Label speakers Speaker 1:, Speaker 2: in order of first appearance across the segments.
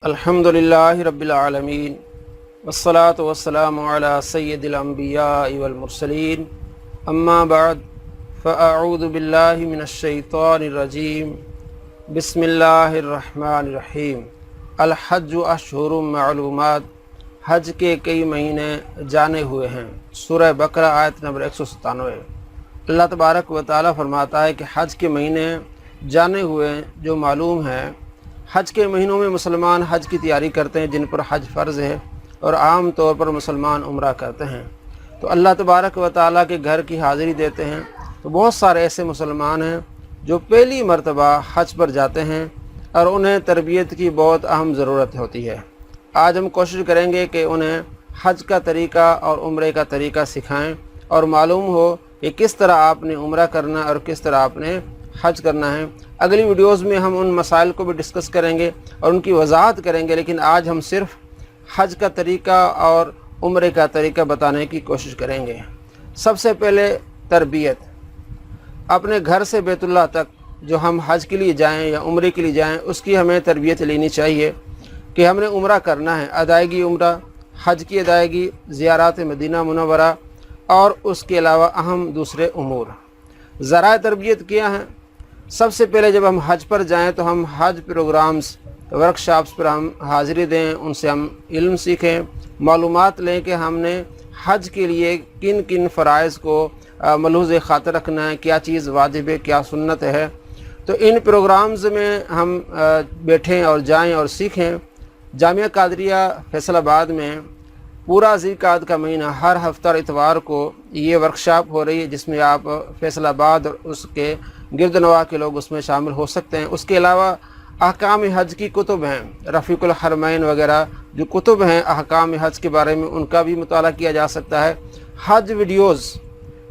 Speaker 1: अल्हम्दुलिल्लाहि रब्बिल आलमीन वस्सलातु वस्सलामु अला सय्यिदिल अंबियाइ वल मुरसलीन अम्मा बाद फ़अऊज़ु बिल्लाहि मिनश शैतानिर रजीम बिस्मिल्लाहिर रहमानिर रहीम। अल हज्जु अशहुरुम मालूमात, हज के कई महीने जाने हुए हैं। सूरह बकरा आयत नंबर 197। अल्लाह तबारक व तआला फरमाता है कि हज के महीने जाने हुए जो मालूम है। हज के महीनों में मुसलमान हज की तैयारी करते हैं जिन पर हज फ़र्ज़ है, और आम तौर पर मुसलमान उम्रा करते हैं तो अल्लाह तबारक व तआला के घर की हाज़िरी देते हैं। तो बहुत सारे ऐसे मुसलमान हैं जो पहली मरतबा हज पर जाते हैं और उन्हें तरबियत की बहुत अहम ज़रूरत होती है। आज हम कोशिश करेंगे कि उन्हें हज का तरीक़ा और उम्रे का तरीक़ा सिखाएं और मालूम हो कि किस तरह आपने उम्रा करना और किस तरह आपने हज करना है। अगली वीडियोज़ में हम उन मसाइल को भी डिस्कस करेंगे और उनकी वजाहत करेंगे, लेकिन आज हम सिर्फ़ हज का तरीक़ा और उम्रे का तरीक़ा बताने की कोशिश करेंगे। सबसे पहले तरबियत। अपने घर से बैतुल्लाह तक जो हम हज के लिए जाएं या उम्रे के लिए जाएं, उसकी हमें तरबियत लेनी चाहिए कि हमने उम्रा करना है। अदायगी उम्रा, हज की अदायगी, ज़ियारत मदीना मुनव्वरा और उसके अलावा अहम दूसरे उमूर। ज़राए तरबियत क्या हैं? सबसे पहले जब हम हज पर जाएं तो हम हज प्रोग्राम्स, वर्कशॉप्स पर हम हाज़िरी दें, उनसे हम इल्म सीखें, मालूमात लें कि हमने हज के लिए किन किन फ़राइज़ को मलहूज़ ख़ातिर रखना है, क्या चीज़ वाजिब है, क्या सुन्नत है। तो इन प्रोग्राम्स में हम बैठें और जाएं और सीखें। जामिया कादरिया फैसलाबाद में पूरा ज़िलक़ाद का महीना हर हफ्ता और इतवार को ये वर्कशॉप हो रही है, जिसमें आप फैसलाबाद और उसके गिरदनवा के लोग उसमें शामिल हो सकते हैं। उसके अलावा अहकाम हज की कुतुब हैं, रफ़ीकुल हरमैन वगैरह जो कुतुब हैं अहकाम हज के बारे में, उनका भी मुताला किया जा सकता है। हज वीडियोज़,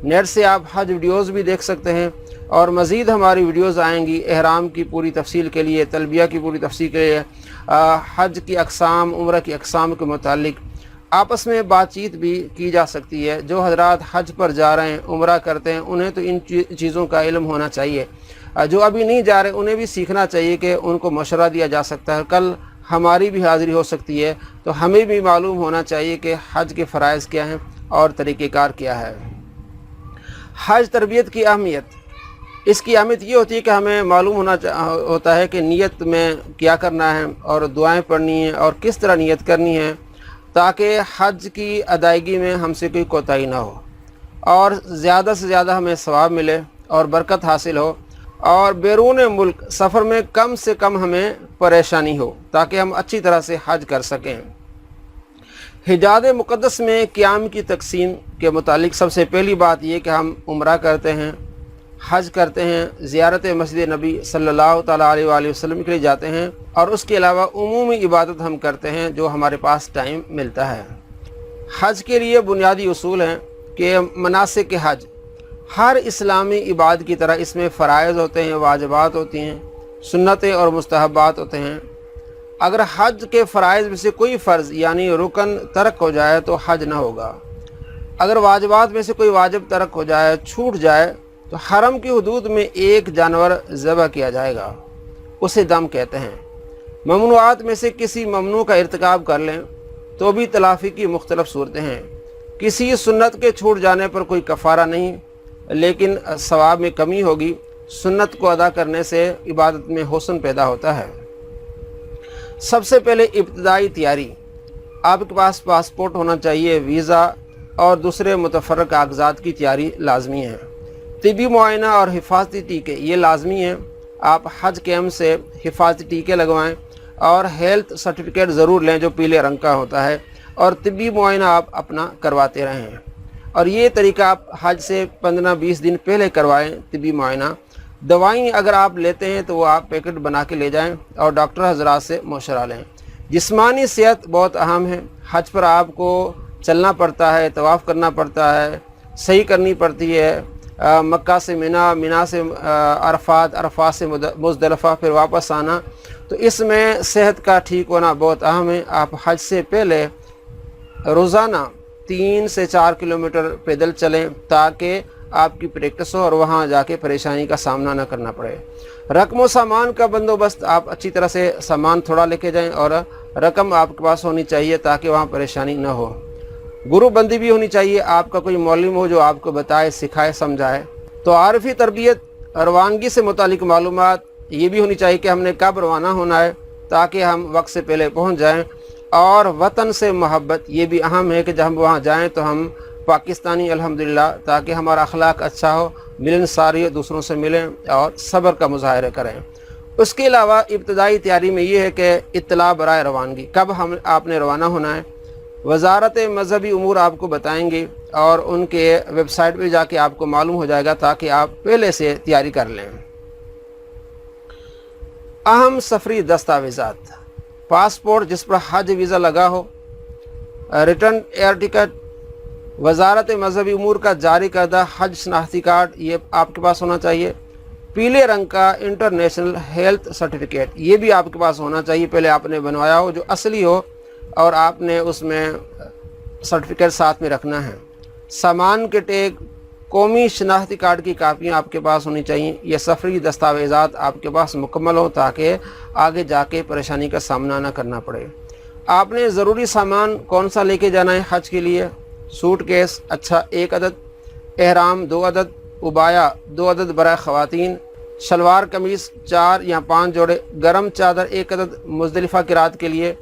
Speaker 1: नेट से आप हज वीडियोज़ भी देख सकते हैं और मज़ीद हमारी वीडियोज़ आएंगी एहराम की पूरी तफसील के लिए, तलबिया की पूरी तफसील के लिए, हज की अक़साम, उम्रा की अक़साम के मुतालिक आपस में बातचीत भी की जा सकती है। जो हजरात हज पर जा रहे हैं, उम्रा करते हैं, उन्हें तो इन चीज़ों का इल्म होना चाहिए। जो अभी नहीं जा रहे उन्हें भी सीखना चाहिए कि उनको मशवरा दिया जा सकता है। कल हमारी भी हाज़िरी हो सकती है, तो हमें भी मालूम होना चाहिए कि हज के फ़राइज़ क्या हैं और तरीक़ेकार क्या है। हज तरबियत की अहमियत, इसकी अहमियत ये होती है कि हमें मालूम होता है कि नीयत में क्या करना है और दुआएं पढ़नी है और किस तरह नीयत करनी है, ताकि हज की अदायगी में हमसे कोई कोताही ना हो और ज़्यादा से ज़्यादा हमें सवाब मिले और बरकत हासिल हो, और बैरून मुल्क सफ़र में कम से कम हमें परेशानी हो, ताकि हम अच्छी तरह से हज कर सकें। हिजाज़ मुक़द्दस में क़याम की तक़सीम के मुतालिक सबसे पहली बात यह कि हम उम्रा करते हैं, हज करते हैं, ज़ियारत मस्जिद नबी सल्लल्लाहु तआला अलैहि वसल्लम के लिए जाते हैं, और उसके अलावा उमूमी इबादत हम करते हैं जो हमारे पास टाइम मिलता है। हज के लिए बुनियादी उसूल हैं कि मनासिक हज हर इस्लामी इबादत की तरह इसमें फ़राइज़ होते हैं, वाजिबात होती हैं, सुन्नतें और मुस्तहबात होते हैं। अगर हज के फ़राइज़ में से कोई फ़र्ज़ यानी रुकन तर्क हो जाए तो हज ना होगा। अगर वाजिबात में से कोई वाजिब तर्क हो जाए, छूट जाए, तो हरम की हदूद में एक जानवर ज़बह किया जाएगा, उसे दम कहते हैं। ममनुआत में से किसी ममनू का इर्तिकाब कर लें तो भी तलाफ़ी की मुख्तलिफ़ सूरतें हैं। किसी सुन्नत के छूट जाने पर कोई कफ़ारा नहीं, लेकिन सवाब में कमी होगी। सुन्नत को अदा करने से इबादत में हुस्न पैदा होता है। सबसे पहले इब्तिदाई तैयारी, आपके पास पासपोर्ट होना चाहिए, वीज़ा और दूसरे मुतफ़र्रक़ कागज़ात की तैयारी लाजमी है। तिबी मुआयना और हिफाजती टीके ये लाजमी हैं। आप हज कैम्प से हिफाजती टीके लगवाएं और हेल्थ सर्टिफिकेट ज़रूर लें जो पीले रंग का होता है, और तिबी मुआयना आप अपना करवाते रहें। और ये तरीका आप हज से 15-20 दिन पहले करवाएं तिबी मुआयना। दवाई अगर आप लेते हैं तो वो आप पैकेट बना के ले जाएं और डॉक्टर हजरात से मशवरा लें। जिस्मानी सेहत बहुत अहम है। हज पर आपको चलना पड़ता है, तवाफ़ करना पड़ता है, सही करनी पड़ती है, मक्का से मिना, मिना से अरफात, अरफात से मुज़दलिफ़ा, फिर वापस आना। तो इसमें सेहत का ठीक होना बहुत अहम है। आप हज से पहले रोज़ाना 3 से 4 किलोमीटर पैदल चलें ताकि آپ کی پریکٹس ہو اور وہاں جا کے پریشانی کا سامنا نہ کرنا پڑے۔ رقم و سامان کا بندوبست، آپ اچھی طرح سے سامان تھوڑا لے کے جائیں اور رقم آپ کے پاس ہونی چاہیے تاکہ وہاں پریشانی نہ ہو۔ گروپ بندی بھی ہونی چاہیے، آپ کا کوئی معلم ہو جو آپ کو بتائے، سکھائے، سمجھائے۔ تو عارفی تربیت، روانگی سے متعلق معلومات یہ بھی ہونی چاہیے کہ ہم نے کب روانہ ہونا ہے تاکہ ہم وقت سے پہلے پہنچ جائیں۔ اور وطن سے محبت یہ بھی اہم ہے کہ جب ہم وہاں جائیں تو ہم پاکستانی الحمدللہ، تاکہ ہمارا اخلاق اچھا ہو، ملنساری، دوسروں سے ملیں اور صبر کا مظاہرہ کریں۔ اس کے علاوہ ابتدائی تیاری میں یہ ہے کہ اطلاع برائے روانگی، کب آپ نے روانہ ہونا ہے، وزارت مذہبی امور آپ کو بتائیں گے اور ان کے ویب سائٹ پہ جا کے آپ کو معلوم ہو جائے گا تاکہ آپ پہلے سے تیاری کر لیں۔ اہم سفری دستاویزات: پاسپورٹ جس پر حج ویزا لگا ہو، ریٹرن ایئر ٹکٹ، وزارت مذہبی امور کا جاری کردہ حج شناختی کارڈ یہ آپ کے پاس ہونا چاہیے، پیلے رنگ کا انٹرنیشنل ہیلتھ سرٹیفکیٹ یہ بھی آپ کے پاس ہونا چاہیے، پہلے آپ نے بنوایا ہو جو اصلی ہو اور آپ نے اس میں سرٹیفکیٹ ساتھ میں رکھنا ہے۔ سامان کے ٹیگ، قومی شناختی کارڈ کی کاپیاں آپ کے پاس ہونی چاہیے۔ یہ سفری دستاویزات آپ کے پاس مکمل ہوں تاکہ آگے جا کے پریشانی کا سامنا نہ کرنا پڑے۔ آپ نے ضروری سامان کون سا لے کے جانا ہے حج کے لیے؟ سوٹ کیس اچھا 1 عدد، احرام 2 عدد، عبایا 2 عدد برائے خواتین، شلوار قمیص 4 یا 5 جوڑے، گرم چادر 1 عدد مزدلفہ کی رات کے لیے،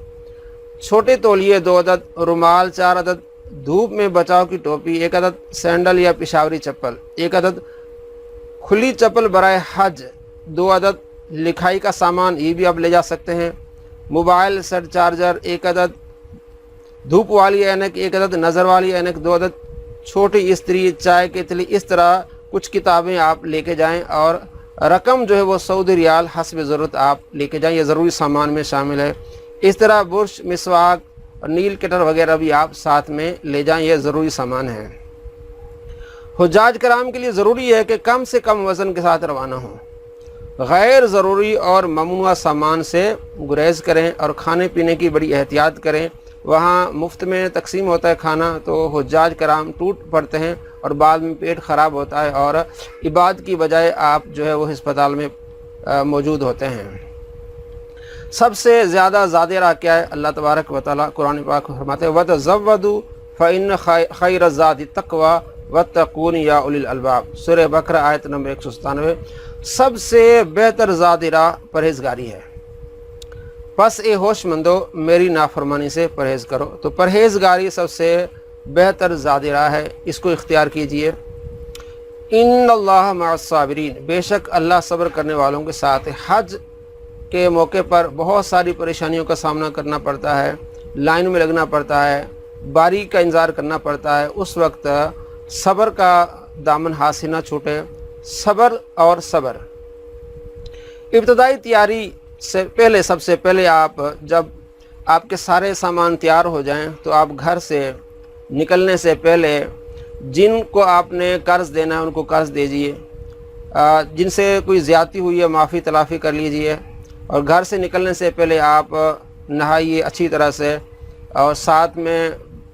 Speaker 1: چھوٹے تولیے 2 عدد، رومال 4 عدد، دھوپ میں بچاؤ کی ٹوپی 1 عدد، سینڈل یا پشاوری چپل 1 عدد، کھلی چپل برائے حج 2 عدد، لکھائی کا سامان یہ بھی آپ لے جا سکتے ہیں، موبائل سیٹ چارجر 1 عدد، دھوپ والی اینک 1 عدد، نظر والی اینک 2 عدد، چھوٹی استری، چائے کی تلی، اس طرح کچھ کتابیں آپ لے کے جائیں اور رقم جو ہے وہ سعودی ریال حسب ضرورت آپ لے کے جائیں، یہ ضروری سامان میں شامل ہے۔ اس طرح برش، مسواک اور نیل کٹر وغیرہ بھی آپ ساتھ میں لے جائیں، یہ ضروری سامان ہے۔ حجاج کرام کے لیے ضروری ہے کہ کم سے کم وزن کے ساتھ روانہ ہوں، غیر ضروری اور ممنوع سامان سے گریز کریں اور کھانے پینے کی بڑی احتیاط کریں۔ وہاں مفت میں تقسیم ہوتا ہے کھانا، تو حجاج کرام ٹوٹ پڑتے ہیں اور بعد میں پیٹ خراب ہوتا ہے اور عبادت کی بجائے آپ جو ہے وہ ہسپتال میں موجود ہوتے ہیں۔ سب سے زیادہ زاد راہ کیا ہے؟ اللہ تبارک و تعالیٰ قرآن پاک فرماتے ہیں وَتَزَوَّدُوا فَإِنَّ خَيْرَ الزَّادِ التَّقْوَىٰ وَاتَّقُونِ یَا أُولِي الْأَلْبَابِ، سورہ بقرہ آیت نمبر 197۔ سب سے بہتر زاد راہ پرہیزگاری ہے، پس اے ہوش مندو میری نافرمانی سے پرہیز کرو۔ تو پرہیزگاری سب سے بہتر زاد راہ ہے، اس کو اختیار کیجئے۔ ان اللہ مع الصابرین، بے شک اللہ صبر کرنے والوں کے ساتھ ہے۔ حج کے موقع پر بہت ساری پریشانیوں کا سامنا کرنا پڑتا ہے، لائن میں لگنا پڑتا ہے، باری کا انتظار کرنا پڑتا ہے، اس وقت صبر کا دامن ہاتھ سے نہ چھوٹے، صبر اور صبر۔ ابتدائی تیاری سے پہلے، سب سے پہلے جب آپ کے سارے سامان تیار ہو جائیں تو آپ گھر سے نکلنے سے پہلے جن کو آپ نے قرض دینا ہے ان کو قرض دیجئے، جن سے کوئی زیادتی ہوئی ہے معافی تلافی کر لیجئے، اور گھر سے نکلنے سے پہلے آپ نہائیے اچھی طرح سے، اور ساتھ میں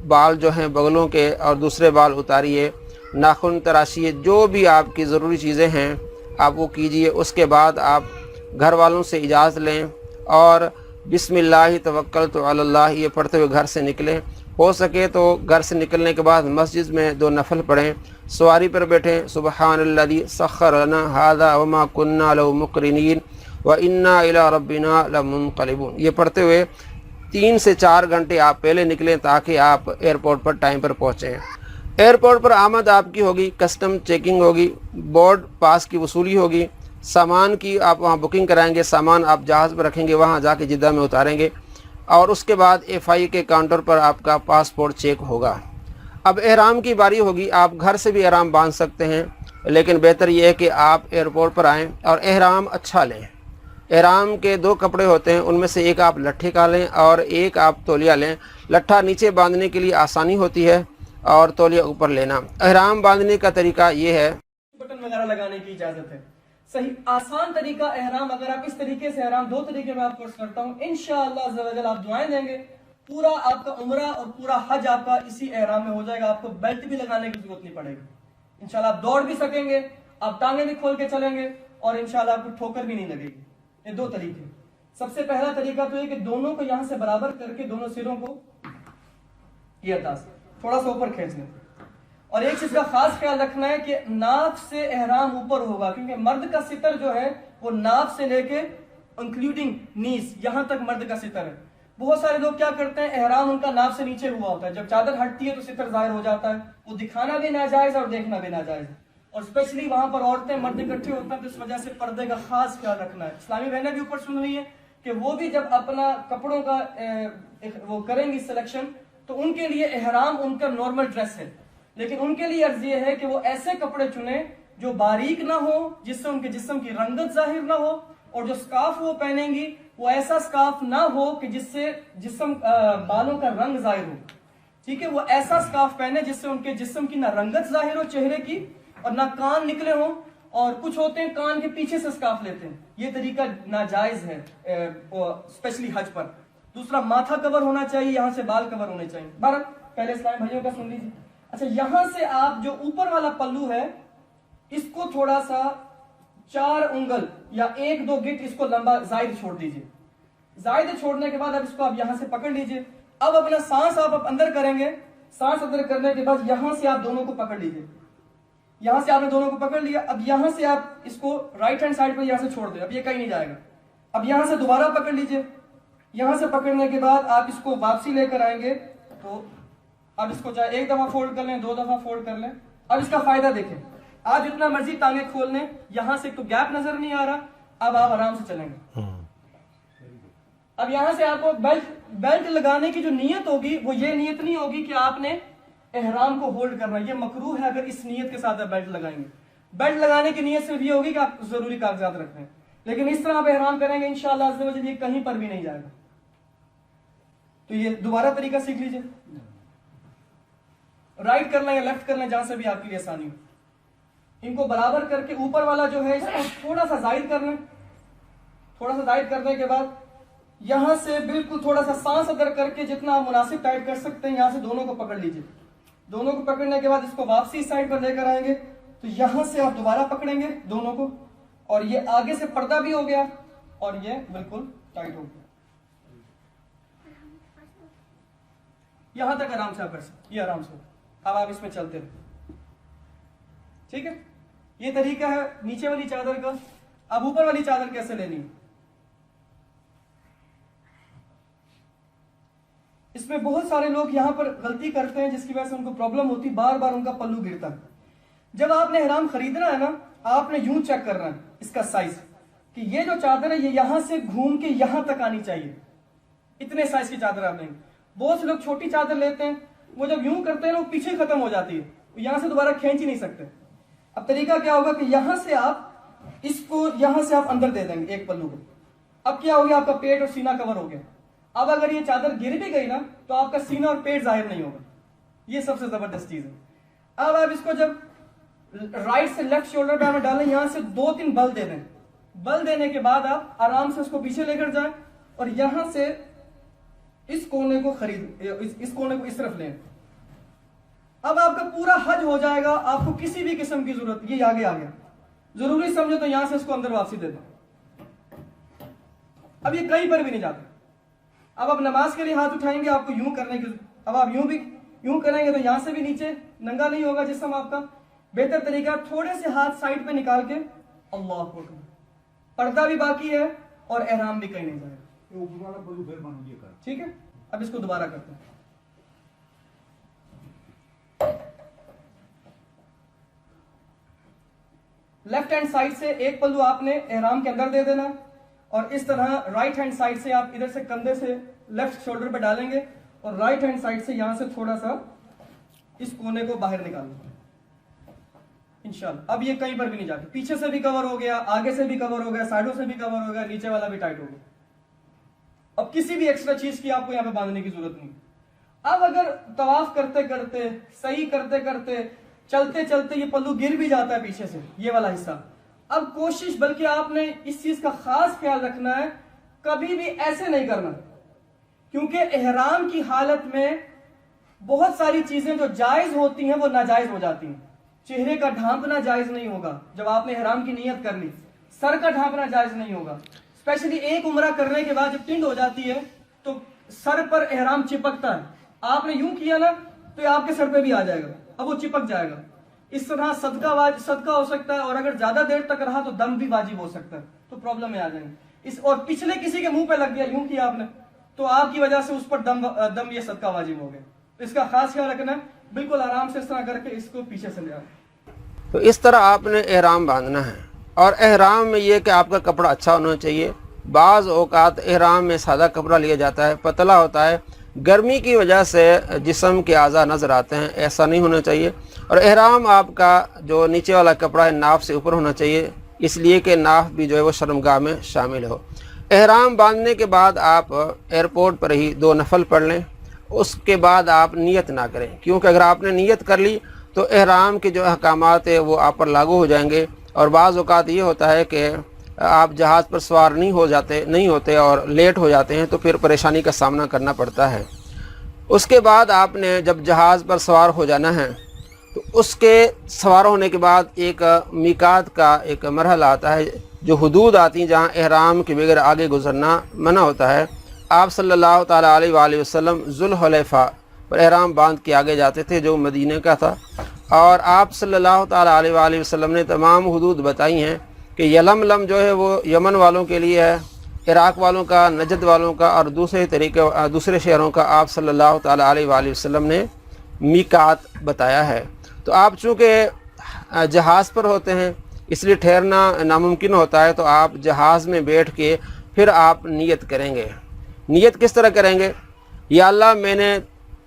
Speaker 1: بال جو ہیں بغلوں کے اور دوسرے بال اتاریے، ناخن تراشیے، جو بھی آپ کی ضروری چیزیں ہیں آپ وہ کیجئے۔ اس کے بعد آپ گھر والوں سے اجازت لیں اور بسم اللہ توکلت علی اللہ یہ پڑھتے ہوئے گھر سے نکلیں۔ ہو سکے تو گھر سے نکلنے کے بعد مسجد میں 2 نفل پڑھیں، سواری پر بیٹھیں، سبحان الذی سخر لنا ھذا وما كنا له مقرنین وَإِنَّا إِلَىٰ رَبِّنَا لَمُنقَلِبُونَ، یہ پڑھتے ہوئے 3 سے 4 گھنٹے آپ پہلے نکلیں تاکہ آپ ایئرپورٹ پر ٹائم پر پہنچیں۔ ایئرپورٹ پر آمد آپ کی ہوگی، کسٹم چیکنگ ہوگی، بورڈ پاس کی وصولی ہوگی، سامان کی آپ وہاں بکنگ کرائیں گے، سامان آپ جہاز پر رکھیں گے، وہاں جا کے جدہ میں اتاریں گے، اور اس کے بعد FI کے کاؤنٹر پر آپ کا پاسپورٹ چیک ہوگا۔ اب احرام کی باری ہوگی، آپ گھر سے بھی احرام باندھ سکتے ہیں، لیکن بہتر یہ ہے کہ آپ ایئرپورٹ پر آئیں اور احرام اچھا لیں۔ احرام کے 2 کپڑے ہوتے ہیں، ان میں سے ایک آپ لٹھے کا لیں اور ایک آپ تولیہ لیں۔ لٹھا نیچے باندھنے کے لیے آسانی ہوتی ہے اور تولیہ اوپر لینا۔ احرام باندھنے کا طریقہ یہ ہے،
Speaker 2: بٹن وغیرہ لگانے کی اجازت ہے۔ صحیح آسان طریقہ احرام، اگر آپ اس طریقے سے احرام 2 طریقے میں آپ کو کرتا ہوں، انشاءاللہ عز و جل آپ دعائیں دیں گے، پورا آپ کا عمرہ اور پورا حج آپ کا اسی احرام میں ہو جائے گا، آپ کو بیلٹ بھی لگانے کی ضرورت نہیں پڑے گی۔ इंशाल्लाह आप दौड़ भी सकेंगे, आप टांगे भी खोल के चलेंगे और इंशाल्लाह आपको ठोकर भी नहीं लगेगी। ये दो तरीके। सबसे पहला तरीका तो ये कि दोनों को यहां से बराबर करके दोनों सिरों को ये अंदाज थोड़ा सा ऊपर खींच लें। और एक चीज का खास ख्याल रखना है कि नाक से एहराम ऊपर होगा, क्योंकि मर्द का सितर जो है वो नाक से लेके इंक्लूडिंग नीज यहां तक मर्द का सितर है। बहुत सारे लोग क्या करते हैं, एहराम उनका नाक से नीचे हुआ होता है, जब चादर हटती है तो सितर जाहिर हो जाता है। वो दिखाना भी नाजायज और देखना भी नाजायज है। और स्पेशली वहां पर औरतें मर्द इकट्ठे होते हैं तो इस वजह से पर्दे का खास ख्याल रखना है। इस्लामी बहनें भी ऊपर सुन रही है कि वो भी जब अपना कपड़ों का वो करेंगी सिलेक्शन तो उनके लिए एहराम उनका नॉर्मल ड्रेस है, लेकिन उनके लिए अर्ज ये है कि वो ऐसे कपड़े चुने जो बारीक ना हो, जिससे उनके जिस्म की रंगत जाहिर ना हो, और जो स्कार्फ वो पहनेंगी वो ऐसा स्कार्फ ना हो कि जिससे जिस्म बालों का रंग जाहिर हो। ठीक है, वो ऐसा स्कार्फ पहने जिससे उनके जिस्म की ना रंगत जाहिर हो चेहरे की और ना कान निकले हो। और कुछ होते हैं कान के पीछे से स्कार्फ लेते हैं, ये तरीका नाजायज है स्पेशली हज पर। दूसरा, माथा कवर होना चाहिए, यहाँ से बाल कवर होने चाहिए। बहरहाल पहले इस्लामी भाइयों का सुन लीजिए। अच्छा, यहां से आप जो ऊपर वाला पल्लू है इसको थोड़ा सा 4 उंगल या 1-2 गिट इसको लंबा जायद छोड़ दीजिए। जायद छोड़ने के बाद अब इसको आप यहां से पकड़ लीजिए। अब अपना सांस आप अंदर करेंगे। सांस अंदर करने के बाद यहां से आप दोनों को पकड़ लीजिए। यहां से आपने दोनों को पकड़ लिया। अब यहां से आप इसको राइट हैंड साइड पर यहां से छोड़ दें, अब ये कहीं नहीं जाएगा। अब यहां से दोबारा पकड़ लीजिए। यहां से पकड़ने के बाद आप इसको वापसी लेकर आएंगे तो अब इसको चाहे 1 दफा फोल्ड कर लें, 2 दफा फोल्ड कर लें। अब इसका फायदा देखें, आप जितना मर्जी टांगे खोल लें, यहां से तो गैप नजर नहीं आ रहा। अब आप आराम से चलेंगे। अब यहां से आपको बेल्ट लगाने की जो नियत होगी वो ये नियत नहीं होगी कि आपने एहराम को होल्ड करना, ये मकरूह है अगर इस नियत के साथ आप बेल्ट लगाएंगे। बेल्ट लगाने की नियत सिर्फ ये होगी कि आप जरूरी कागजात रख रहे हैं, लेकिन इस तरह आप एहराम करेंगे इंशाअल्लाह अज़्ज़ व जल ये कहीं पर भी नहीं जाएगा। तो ये दोबारा तरीका सीख लीजिए, राइट करना या लेफ्ट करना, जहां से भी आपके लिए आसानी हो। इनको बराबर करके ऊपर वाला जो है इसको थोड़ा सा जायद कर लें। थोड़ा सा जायद करने के बाद यहां से बिल्कुल थोड़ा सा सांस अंदर करके जितना आप मुनासिब टाइट कर सकते हैं यहां से दोनों को पकड़ लीजिए। दोनों को पकड़ने के बाद इसको वापसी इस साइड पर लेकर आएंगे तो यहां से आप दोबारा पकड़ेंगे दोनों को, और ये आगे से पर्दा भी हो गया और ये बिल्कुल टाइट हो गया। यहां तक आराम से आप कर सकते, ये आराम से। अब आप इसमें चलते रहे। ठीक है, ये तरीका है नीचे वाली चादर का। अब ऊपर वाली चादर कैसे लेनी है, इसमें बहुत सारे लोग यहां पर गलती करते हैं जिसकी वजह से उनको प्रॉब्लम होती, बार बार उनका पल्लू गिरता है। जब आपने इहराम खरीदना है ना, आपने यूं चेक करना है इसका साइज कि ये जो चादर है ये यहां से घूम के यहां तक आनी चाहिए। इतने साइज की चादर आप लेंगे। बहुत से लोग छोटी चादर लेते हैं, वो जब यूं करते हैं ना वो पीछे खत्म हो जाती है, यहां से दोबारा खींच ही नहीं सकते। अब तरीका क्या होगा कि यहां से आप इसको यहां से आप अंदर दे देंगे एक पल्लू को। अब क्या हो गया, आपका पेट और सीना कवर हो गया। अब अगर ये चादर गिर भी गई ना तो आपका सीना और पेट जाहिर नहीं होगा, ये सबसे जबरदस्त चीज है। अब आप इसको जब राइट से लेफ्ट शोल्डर पे हमें डालें, यहां से 2-3 बल दे दें। बल देने के बाद आप आराम से उसको पीछे लेकर जाएं और यहां से इस कोने को इस कोने को इस तरफ लें। अब आपका पूरा हज हो जाएगा, आपको किसी भी किस्म की जरूरत, ये आगे आ गया, जरूरी समझो तो यहां से इसको अंदर वापसी दे दो। अब ये कहीं पर भी नहीं जाता। अब आप नमाज के लिए हाथ उठाएंगे, आपको यूं करने की, अब आप यूं करेंगे तो यहां से भी नीचे नंगा नहीं होगा जिस्म आपका। बेहतर तरीका थोड़े से हाथ साइड पे निकाल के अल्लाह अकबर, पर्दा भी बाकी है और एहराम भी कहीं नहीं जाएगा। ठीक है, अब इसको दोबारा करते हैं। लेफ्ट हैंड साइड से एक पल्लू आपने एहराम के अंदर दे देना और इस तरह राइट हैंड साइड से आप इधर से कंधे से लेफ्ट शोल्डर पे डालेंगे और राइट हैंड साइड से यहां से थोड़ा सा इस कोने को बाहर निकालेंगे इंशाल्लाह। अब ये कहीं पर भी नहीं जाती, पीछे से भी कवर हो गया, आगे से भी कवर हो गया, साइडों से भी कवर हो गया, नीचे वाला भी टाइट हो गया। अब किसी भी एक्स्ट्रा चीज की आपको यहां पे बांधने की जरूरत नहीं। अब अगर तवाफ करते करते, सही करते करते, चलते चलते ये पल्लू गिर भी जाता है पीछे से, ये वाला हिस्सा, अब कोशिश, बल्कि आपने इस चीज का खास ख्याल रखना है, कभी भी ऐसे नहीं करना, क्योंकि एहराम की हालत में बहुत सारी चीजें जो जायज होती हैं वो नाजायज हो जाती हैं। चेहरे का ढांपना जायज नहीं होगा जब आपने ihram की नियत कर ली, सर का ढांपना जायज नहीं होगा। स्पेशली एक उम्रा करने के बाद जब टिंड हो जाती है तो सर पर ihram चिपकता है, आपने यूं किया ना तो ये आपके सर पे भी आ जाएगा, अब वो चिपक जाएगा। इस तरह सदका हो सकता है, और अगर ज्यादा देर तक रहा तो दम भी वाजिब हो सकता है, तो प्रॉब्लम में आ जाएंगे। और पिछले किसी के मुंह पे लग गया, यूं किया आपने, तो आपकी वजह से उस पर दम ये सदका वाजिब हो गया। तो इसका खास ख्याल रखना है, बिल्कुल आराम से इस तरह करके इसको पीछे से ले आए।
Speaker 1: तो इस तरह आपने एहराम बांधना है। और एहराम में ये कि आपका कपड़ा अच्छा होना चाहिए। बाज़ औक़ात एहराम में सादा कपड़ा लिया जाता है, पतला होता है, गर्मी की वजह से जिस्म के आज़ा नज़र आते हैं, ऐसा नहीं होना चाहिए। और एहराम आपका जो नीचे वाला कपड़ा है नाफ से ऊपर होना चाहिए, इसलिए कि नाफ भी जो है वो शर्मगाह में शामिल हो। एहराम बांधने के बाद आप एयरपोर्ट पर ही 2 नफल पढ़ लें, उसके बाद आप नियत ना करें, क्योंकि अगर आपने नियत कर ली तो एहराम के जो अहकामात है वो आप पर लागू हो जाएंगे। और बाज़ औक़ात ये होता है कि आप जहाज़ पर सवार नहीं होते और लेट हो जाते हैं, तो फिर परेशानी का सामना करना पड़ता है। उसके बाद आपने जब जहाज़ पर सवार हो जाना है तो उसके सवार होने के बाद एक मीकात का एक मरहला आता है, जो हुदूद आती हैं जहाँ एहराम के बगैर आगे गुजरना मना होता है। आप सल्लल्लाहु ताला अलैहि वसल्लम ज़ुल्हुलैफ़ा पर एहराम बांध के आगे जाते थे, जो मदीने का था। और आप सल्लल्लाहु ताला अलैहि वसल्लम ने तमाम हुदूद बताई हैं कि यलमलम जो है वो यमन वालों के लिए है, इराक़ वालों का, नजद वालों का, और दूसरे शहरों का आप सल्लल्लाहु ताला अलैहि वसल्लम ने मीकात बताया है। तो आप चूँकि जहाज़ पर होते हैं इसलिए ठहरना नामुमकिन होता है, तो आप जहाज़ में बैठ के फिर आप नियत करेंगे। नियत किस तरह करेंगे? या अल्लाह, मैंने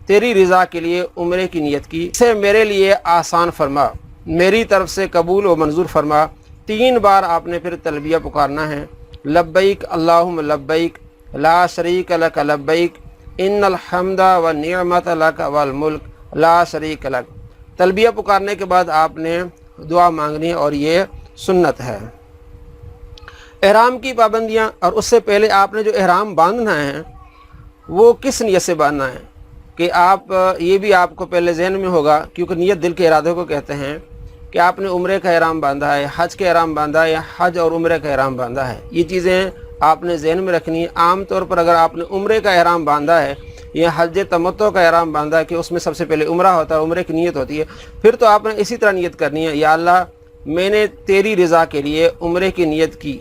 Speaker 1: तेरी रज़ा के लिए उम्रे की नियत की, इसे मेरे लिए आसान फरमा, मेरी तरफ से कबूल व मंजूर फरमा। 3 बार आपने फिर तलबिया पुकारना है, लब्बैक अल्लाहुम्मा लब्बैक ला शरीक लक लब्बैक इन्नल हम्दा व निअमत लक वल मुल्क ला शरीक लक। तलबिया पुकारने के बाद आपने दुआ मांगनी है, और ये सुन्नत है। एहराम की पाबंदियाँ, और उससे पहले आपने जो एहराम बांधना है वो किस नियत से बांधना है कि आप ये भी आपको पहले जहन में होगा, क्योंकि नियत दिल के इरादे को कहते हैं कि आपने उम्रे का एहराम बांधा है, हज का एहराम बांधा है, या हज और उम्रे का एहराम बांधा है। ये चीज़ें आपने जहन में रखनी है। आम तौर पर अगर आपने उम्रे का एहराम बांधा है या हज तमत्तो का एहराम बांधा है कि उसमें सबसे पहले उम्रा होता है, उम्रे की नियत होती है, फिर तो आपने इसी तरह नियत करनी है, या अल्लाह, मैंने तेरी रज़ा के लिए उम्रे की नियत की,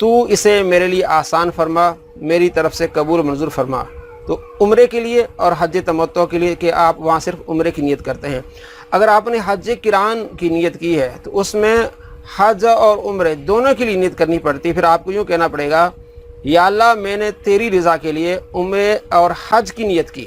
Speaker 1: तू इसे मेरे लिए आसान फरमा, मेरी तरफ से कबूल मंजूर फरमा। तो उम्रे के लिए और हज तमत्तो के लिए कि आप वहाँ सिर्फ उम्रे की नियत करते हैं। अगर आपने हज किरान की नियत की है तो उसमें हज और उम्रे दोनों के लिए नियत करनी पड़ती है। फिर आपको यूँ कहना पड़ेगा, या अल्लाह, मैंने तेरी रज़ा के लिए उम्रे और हज की नियत की,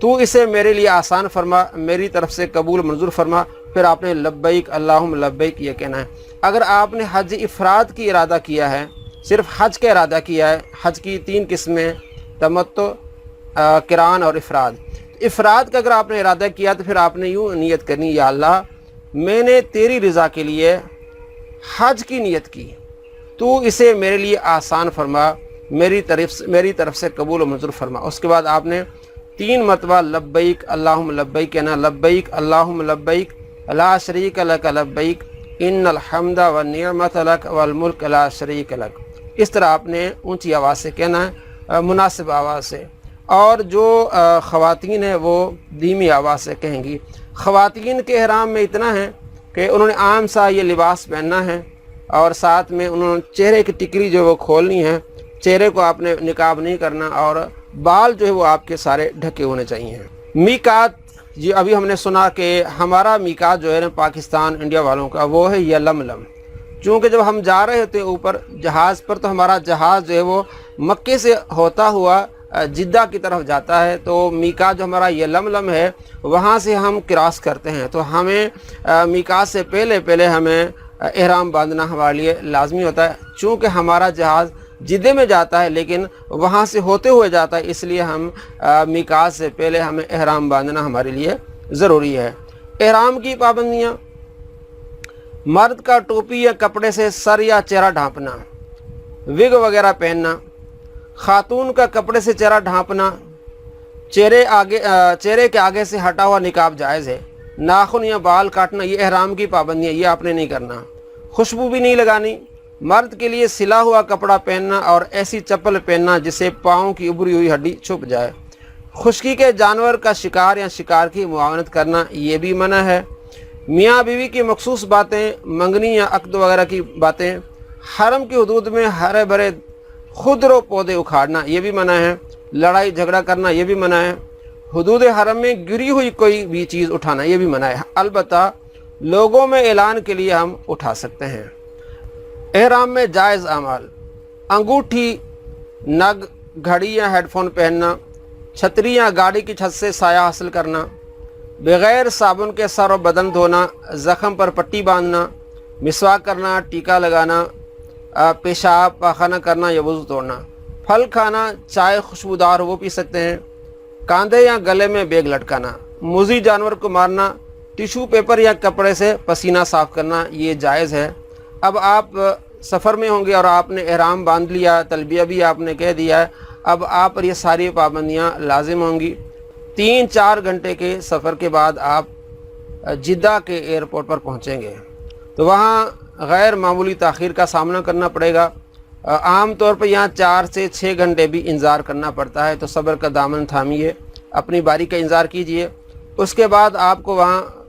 Speaker 1: तू इसे मेरे लिए आसान फरमा, मेरी तरफ से कबूल मंजूर फरमा। फिर आपने लब्बैक अल्लाहुम्मा लब्बैक ये कहना है। अगर आपने हज इफ़राद की इरादा किया है, सिर्फ हज का इरादा किया है, हज की 3 किस्में तमत्तो, किरान और इफ़राद। इफ़राद का अगर आपने इरादा किया तो फिर आपने यूँ नियत करनी, या अल्लाह, मैंने तेरी रज़ा के लिए हज की नियत की, तू इसे मेरे लिए आसान फरमा, मेरी तरफ से कबूल व मंजूर फरमा। उसके बाद आपने 3 मरतबा लब्बैक अल्लाहुम्मा लब्बैक कहना, लब्बैक अल्लाहुम्मा लब्बैक ला शरीक लक लब्बैक इन्नल हम्दा व निअमत लक वल मुल्क ला शरीक लक। इस तरह आपने ऊंची आवाज़ से कहना है, मुनासिब आवाज़ से। और जो ख़वातीन है वो धीमी आवाज़ से कहेंगी। ख़वातीन के एहराम में इतना है कि उन्होंने आम सा ये लिबास पहनना है, और साथ में उन्होंने चेहरे की टिकरी जो वो खोलनी है, चेहरे को आपने निकाब नहीं करना, और बाल जो है वो आपके सारे ढके होने चाहिए। मीकात, ये अभी हमने सुना कि हमारा मीकात जो है ना पाकिस्तान इंडिया वालों का, वो है यलमलम। चूँकि जब हम जा रहे होते हैं ऊपर जहाज़ पर, तो हमारा जहाज़ जो है वो मक्के से होता हुआ जिद्दा की तरफ जाता है, तो मीकात जो हमारा यलमलम है वहाँ से हम क्रॉस करते हैं। तो हमें मीकात से पहले हमें एहराम बांधना हमारे लिए लाजमी होता है। चूँकि हमारा जहाज़ जिद्दे में जाता है लेकिन वहाँ से होते हुए जाता है, इसलिए हम मीकात से पहले हमें एहराम बांधना हमारे लिए ज़रूरी है। एहराम की पाबंदियाँ, मर्द का टोपी या कपड़े से सर या चेहरा ढांपना, विग वगैरह पहनना, खातून का कपड़े से चेहरा ढांपना, चेहरे के आगे से हटा हुआ निकाब जायज़ है। नाखून या बाल काटना ये एहराम की पाबंदी है, ये आपने नहीं करना। खुशबू भी नहीं लगानी। मर्द के लिए सिला हुआ कपड़ा पहनना और ऐसी चप्पल पहनना जिससे पाँव की उभरी हुई हड्डी छुप जाए। खुश्की के जानवर का शिकार या शिकार की मुआवनत करना ये भी मना है। मियाँ बीवी की मखसूस बातें, मंगनी या अक़्द वगैरह की बातें, हरम की हदूद में हरे भरे खुदरो पौधे उखाड़ना ये भी मना है। लड़ाई झगड़ा करना ये भी मना है। हदूद हरम में गिरी हुई कोई भी चीज़ उठाना ये भी मना है। अलबत्ता लोगों में ऐलान के लिए हम उठा सकते हैं। एहराम में जायज़ अमाल, अंगूठी, नग, घड़ी या हेडफोन पहनना, छतरी या गाड़ी की छत से साया हासिल करना, बग़ैर साबुन के सर और बदन धोना, ज़ख़म पर पट्टी बांधना, मिसवाक करना, टीका लगाना, पेशाब पाखाना करना या वज़ू तोड़ना, फल खाना, चाय खुशबूदार वो पी सकते हैं, कांधे या गले में बेग लटकाना, मुज़ी जानवर को मारना, टिशू पेपर या कपड़े से पसीना साफ़ करना ये जायज़ है। अब आप सफ़र में होंगे और आपने एहराम बांध लिया, तलबिया भी आपने कह दिया है, अब आप पर ये सारी पाबंदियाँ लाजिम होंगी। 3-4 घंटे के सफ़र के बाद आप जिद्दा के एयरपोर्ट पर पहुँचेंगे तो वहाँ गैर मामूली ताख़ीर का सामना करना पड़ेगा। आम तौर पर यहाँ 4 से 6 घंटे भी इंतज़ार करना पड़ता है, तो सब्र का दामन थामिए, अपनी बारी का इंतज़ार कीजिए। उसके बाद आपको वहाँ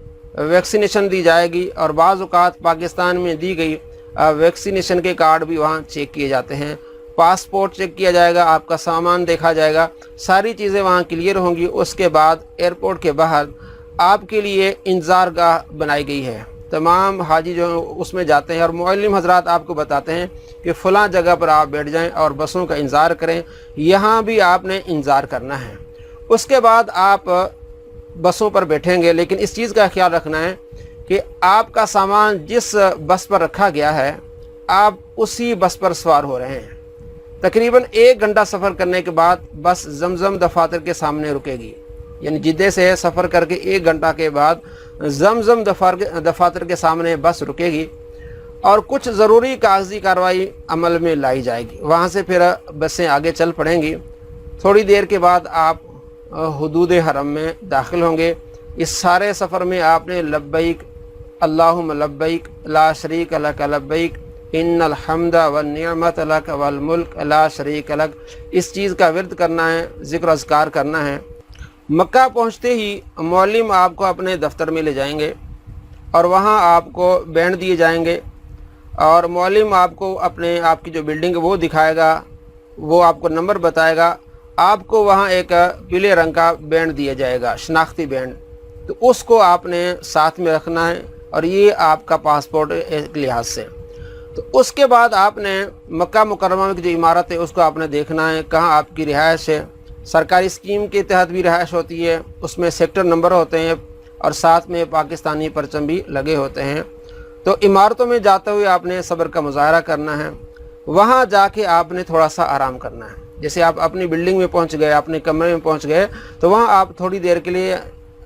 Speaker 1: वैक्सीनेशन दी जाएगी और बाज़ औक़ात पाकिस्तान में दी गई वैक्सीनेशन के कार्ड भी वहाँ चेक किए जाते हैं। पासपोर्ट चेक किया जाएगा, आपका सामान देखा जाएगा, सारी चीज़ें वहाँ क्लियर होंगी। उसके बाद एयरपोर्ट के बाहर आपके लिए इंतज़ार गाह बनाई गई है। तमाम हाजी जो उसमें जाते हैं और मुअल्लिम हज़रात आपको बताते हैं कि फ़लाँ जगह पर आप बैठ जाएं और बसों का इंतज़ार करें। यहाँ भी आपने इंतज़ार करना है। उसके बाद आप बसों पर बैठेंगे, लेकिन इस चीज़ का ख्याल रखना है कि आपका सामान जिस बस पर रखा गया है आप उसी बस पर सवार हो रहे हैं। तकरीबन 1 घंटा सफ़र करने के बाद बस जमजम दफातर के सामने रुकेगी, यानी जिद्दे से सफ़र करके 1 घंटा के बाद जमजम दफातर के सामने बस रुकेगी और कुछ ज़रूरी कागजी कार्रवाई अमल में लाई जाएगी। वहाँ से फिर बसें आगे चल पड़ेंगी। थोड़ी देर के बाद आप हुदूद हरम में दाखिल होंगे। इस सारे सफ़र में आपने लब्बैक अल्लाहुम्मा लब्बैक ला शरीक लक लब्बैक इन्नल हम्दा वन निअमत लक वल मुल्क ला शरीक लक, इस चीज़ का विर्द करना है, ज़िक्र अज़कार करना है। मक्का पहुँचते ही मौलिम आपको अपने दफ्तर में ले जाएंगे और वहाँ आपको बैंड दिए जाएंगे और मौलिम आपको आपकी जो बिल्डिंग वो दिखाएगा, वो आपको नंबर बताएगा। आपको वहाँ एक पीले रंग का बैंड दिया जाएगा, शनाख्ती बैंड, तो उसको आपने साथ में रखना है और ये आपका पासपोर्ट एक लिहाज से। तो उसके बाद आपने मक्का मुकर्रमा की जो इमारत है उसको आपने देखना है, कहाँ आपकी रिहाइश है। सरकारी स्कीम के तहत भी रिहाइश होती है, उसमें सेक्टर नंबर होते हैं और साथ में पाकिस्तानी परचम भी लगे होते हैं। तो इमारतों में जाते हुए आपने सब्र का मुजाहरा करना है। वहाँ जाके आपने थोड़ा सा आराम करना है। जैसे आप अपनी बिल्डिंग में पहुँच गए, अपने कमरे में पहुँच गए, तो वहाँ आप थोड़ी देर के लिए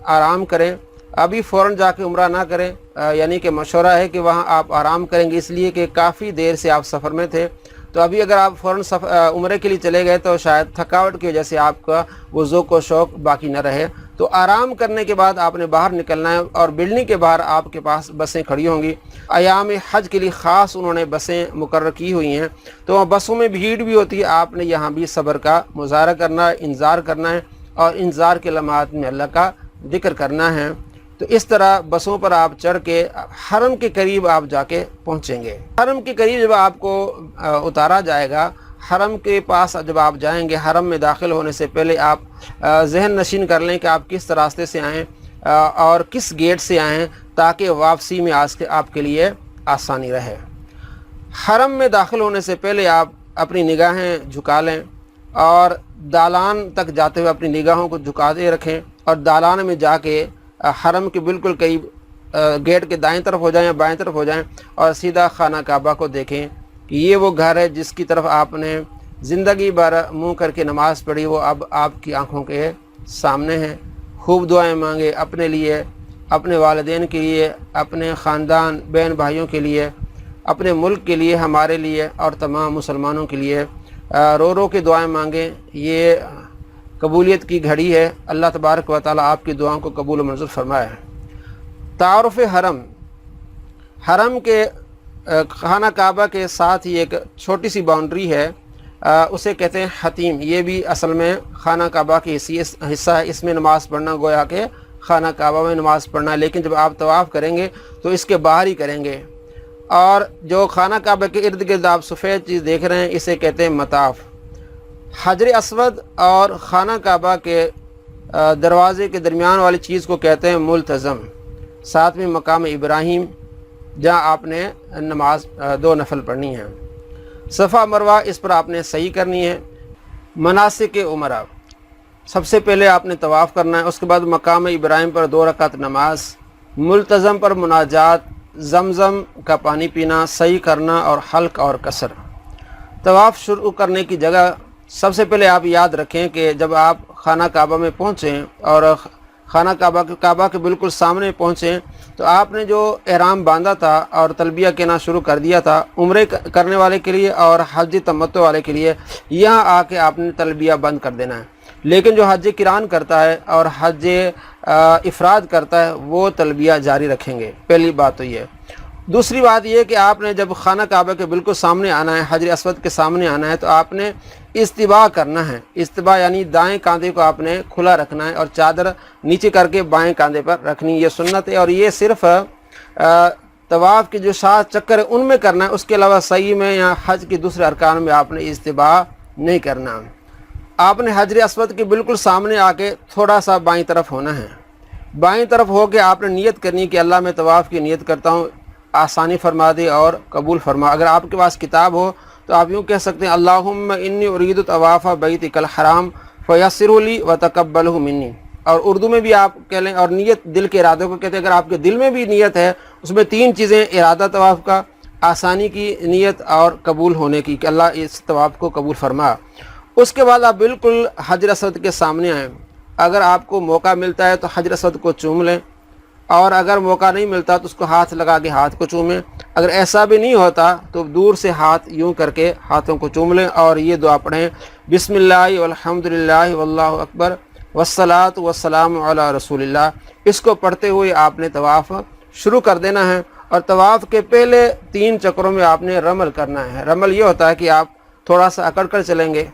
Speaker 1: आराम करें। अभी फ़ौरन जाके उम्रा ना करें, यानी कि मशवरा है कि वहाँ आप आराम करेंगे इसलिए कि काफ़ी देर से आप सफ़र में थे। तो अभी अगर आप फ़ौरन उम्रे के लिए चले गए तो शायद थकावट की वजह से आपका वो ज़ौक़ व शौक़ बाकी न रहे। तो आराम करने के बाद आपने बाहर निकलना है और बिल्डिंग के बाहर आपके पास बसें खड़ी होंगी। अयाम हज के लिए ख़ास उन्होंने बसें मुकर्रर की हुई हैं, तो बसों में भीड़ भी होती है। आपने यहाँ भी सब्र का मुजाहरा करना है, इंतज़ार करना है और इंतज़ार के लम्हात में अल्लाह का ज़िक्र करना है। तो इस तरह बसों पर आप चढ़ के हरम के करीब आप जाके पहुँचेंगे। हरम के करीब जब आपको उतारा जाएगा, हरम के पास जब आप जाएंगे, हरम में दाखिल होने से पहले आप जहन नशीन कर लें कि आप किस रास्ते से आएँ और किस गेट से आएँ, ताकि वापसी में आपके लिए आसानी रहे। हरम में दाखिल होने से पहले आप अपनी निगाहें झुका लें और दालान तक जाते हुए अपनी निगाहों को झुकाते रखें और दालान में जाके हरम के बिल्कुल करीब गेट के दाएं तरफ हो जाएं या बाएं तरफ हो जाएं और सीधा खाना काबा को देखें कि ये वो घर है जिसकी तरफ आपने ज़िंदगी भर मुँह करके नमाज़ पढ़ी, वो अब आपकी आँखों के सामने है। खूब दुआएं मांगे अपने लिए, अपने वालिदैन के लिए, अपने ख़ानदान बहन भाइयों के लिए, अपने मुल्क के लिए, हमारे लिए और तमाम मुसलमानों के लिए रो रो के दुआएं मांगें। ये कबूलियत की घड़ी है। अल्लाह तबारक व तआला आपकी दुआओं को कबूल मंजूर फरमाए। तारुफ़ हरम, हरम के खाना काबा के साथ ही एक छोटी सी बाउंड्री है, उसे कहते हैं हतीम। ये भी असल में खाना काबा की हिस्सा है। इसमें नमाज़ पढ़ना गोया के खाना काबा में नमाज़ पढ़ना है, लेकिन जब आप तवाफ़ करेंगे तो इसके बाहर ही करेंगे। और जो खाना काबा के इर्द गिर्द आप सफ़ेद चीज़ देख रहे हैं, इसे कहते हैं मताफ़। हजर अस्वद और खाना काबा के दरवाज़े के दरमियान वाली चीज़ को कहते हैं मुल्तज़म। साथ में मकाम इब्राहिम, जहाँ आपने नमाज 2 नफल पढ़नी है। सफ़ा मरवा, इस पर आपने सही करनी है। मनासिक उमरा, सबसे पहले आपने तवाफ़ करना है, उसके बाद मकाम इब्राहिम पर 2 रकात नमाज, मुल्तज़म पर मुनाजात, जमज़म का पानी पीना, सही करना और हल्क और कसर। तवाफ़ शुरू करने की जगह सबसे पहले आप याद रखें कि जब आप खाना काबा में पहुँचें और खाना काबा के बिल्कुल सामने पहुँचें तो आपने जो एहराम बांधा था और तलबिया कहना शुरू कर दिया था उम्रे करने वाले के लिए और हज तमत्तो वाले के लिए, यहाँ आके आपने तलबिया बंद कर देना है। लेकिन जो हज किरान करता है और हज इफ़राद करता है वो तलबिया जारी रखेंगे। पहली बात तो ये। दूसरी बात यह कि आपने जब खाना काबा के बिल्कुल सामने आना है, हजर अस्वद के सामने आना है, तो आपने इस्तिबा करना है। इस्तिबा यानी दाएं कांधे को आपने खुला रखना है और चादर नीचे करके बाएं कांधे पर रखनी, ये सुन्नत है। और ये सिर्फ तवाफ़ के जो 7 चक्कर है उनमें करना है, उसके अलावा सही में या हज के दूसरे अरकान में आपने इस्तिबा नहीं करना। आपने हजर अस्वद के बिल्कुल सामने आके थोड़ा सा बाईं तरफ होना है। बाईं तरफ हो के आपने नियत करनी कि अल्लाह मैं तवाफ़ की नियत करता हूँ, आसानी फरमा दे और कबूल फरमा। अगर आपके पास किताब हो तो आप यूँ कह सकते हैं अल्लाहुम्मा इन्नी उरीदु तवाफ़ा बैतिकल हराम फयस्सिरहु ली व तक़ब्बलहु मिन्नी। और उर्दू में भी आप कह लें। और नियत दिल के इरादे को कहते हैं। अगर आपके दिल में भी नियत है, उसमें 3 चीज़ें, इरादा तवाफ़ का, आसानी की नियत और कबूल होने की, कि अल्लाह इस तवाफ़ को कबूल फरमा। उसके बाद आप बिल्कुल हजर अस्वद के सामने आएँ। अगर आपको मौका मिलता है तो हजर अस्वद को चूम लें, और अगर मौका नहीं मिलता तो उसको हाथ लगा के हाथ को चूमें। अगर ऐसा भी नहीं होता तो दूर से हाथ यूं करके हाथों को चूम लें और ये दुआ पढ़ें, बिस्मिल्लाहि वल्हम्दुलिल्लाहि वल्लाहु अकबर वस्सलातु वस्सलामु अला रसूलिल्लाह। इसको पढ़ते हुए आपने तवाफ़ शुरू कर देना है। और तवाफ़ के पहले 3 चक्रों में आपने रमल करना है। रमल ये होता है कि आप थोड़ा सा अकड़ कर चलेंगे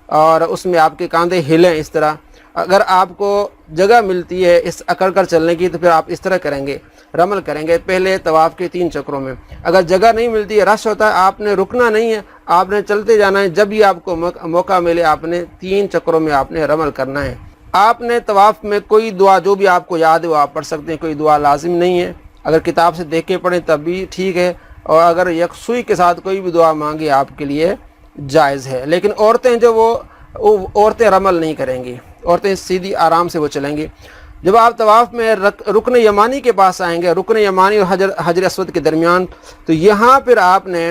Speaker 1: और उसमें आपके कांधे हिलें इस तरह। अगर आपको जगह मिलती है इस अकड़ कर चलने की तो फिर आप इस तरह करेंगे, रमल करेंगे पहले तवाफ़ के 3 चक्रों में। अगर जगह नहीं मिलती है, रश होता है, आपने रुकना नहीं है, आपने चलते जाना है। जब भी आपको मौका मिले आपने 3 चक्रों में आपने रमल करना है। आपने तवाफ़ में कोई दुआ जो भी आपको याद है वो आप पढ़ सकते हैं, कोई दुआ लाजिम नहीं है। अगर किताब से देख के पढ़ें तब भी ठीक है, और अगर यकसुई के साथ कोई भी दुआ मांगे आपके लिए जायज़ है। लेकिन औरतें जो वो औरतें रमल नहीं करेंगी, औरतें सीधी आराम से वो चलेंगी। जब आप तवाफ़ में रुकन यमानी के पास आएंगे, रुकन यमानी और हजर अस्वद के दरमियान, तो यहाँ पर आपने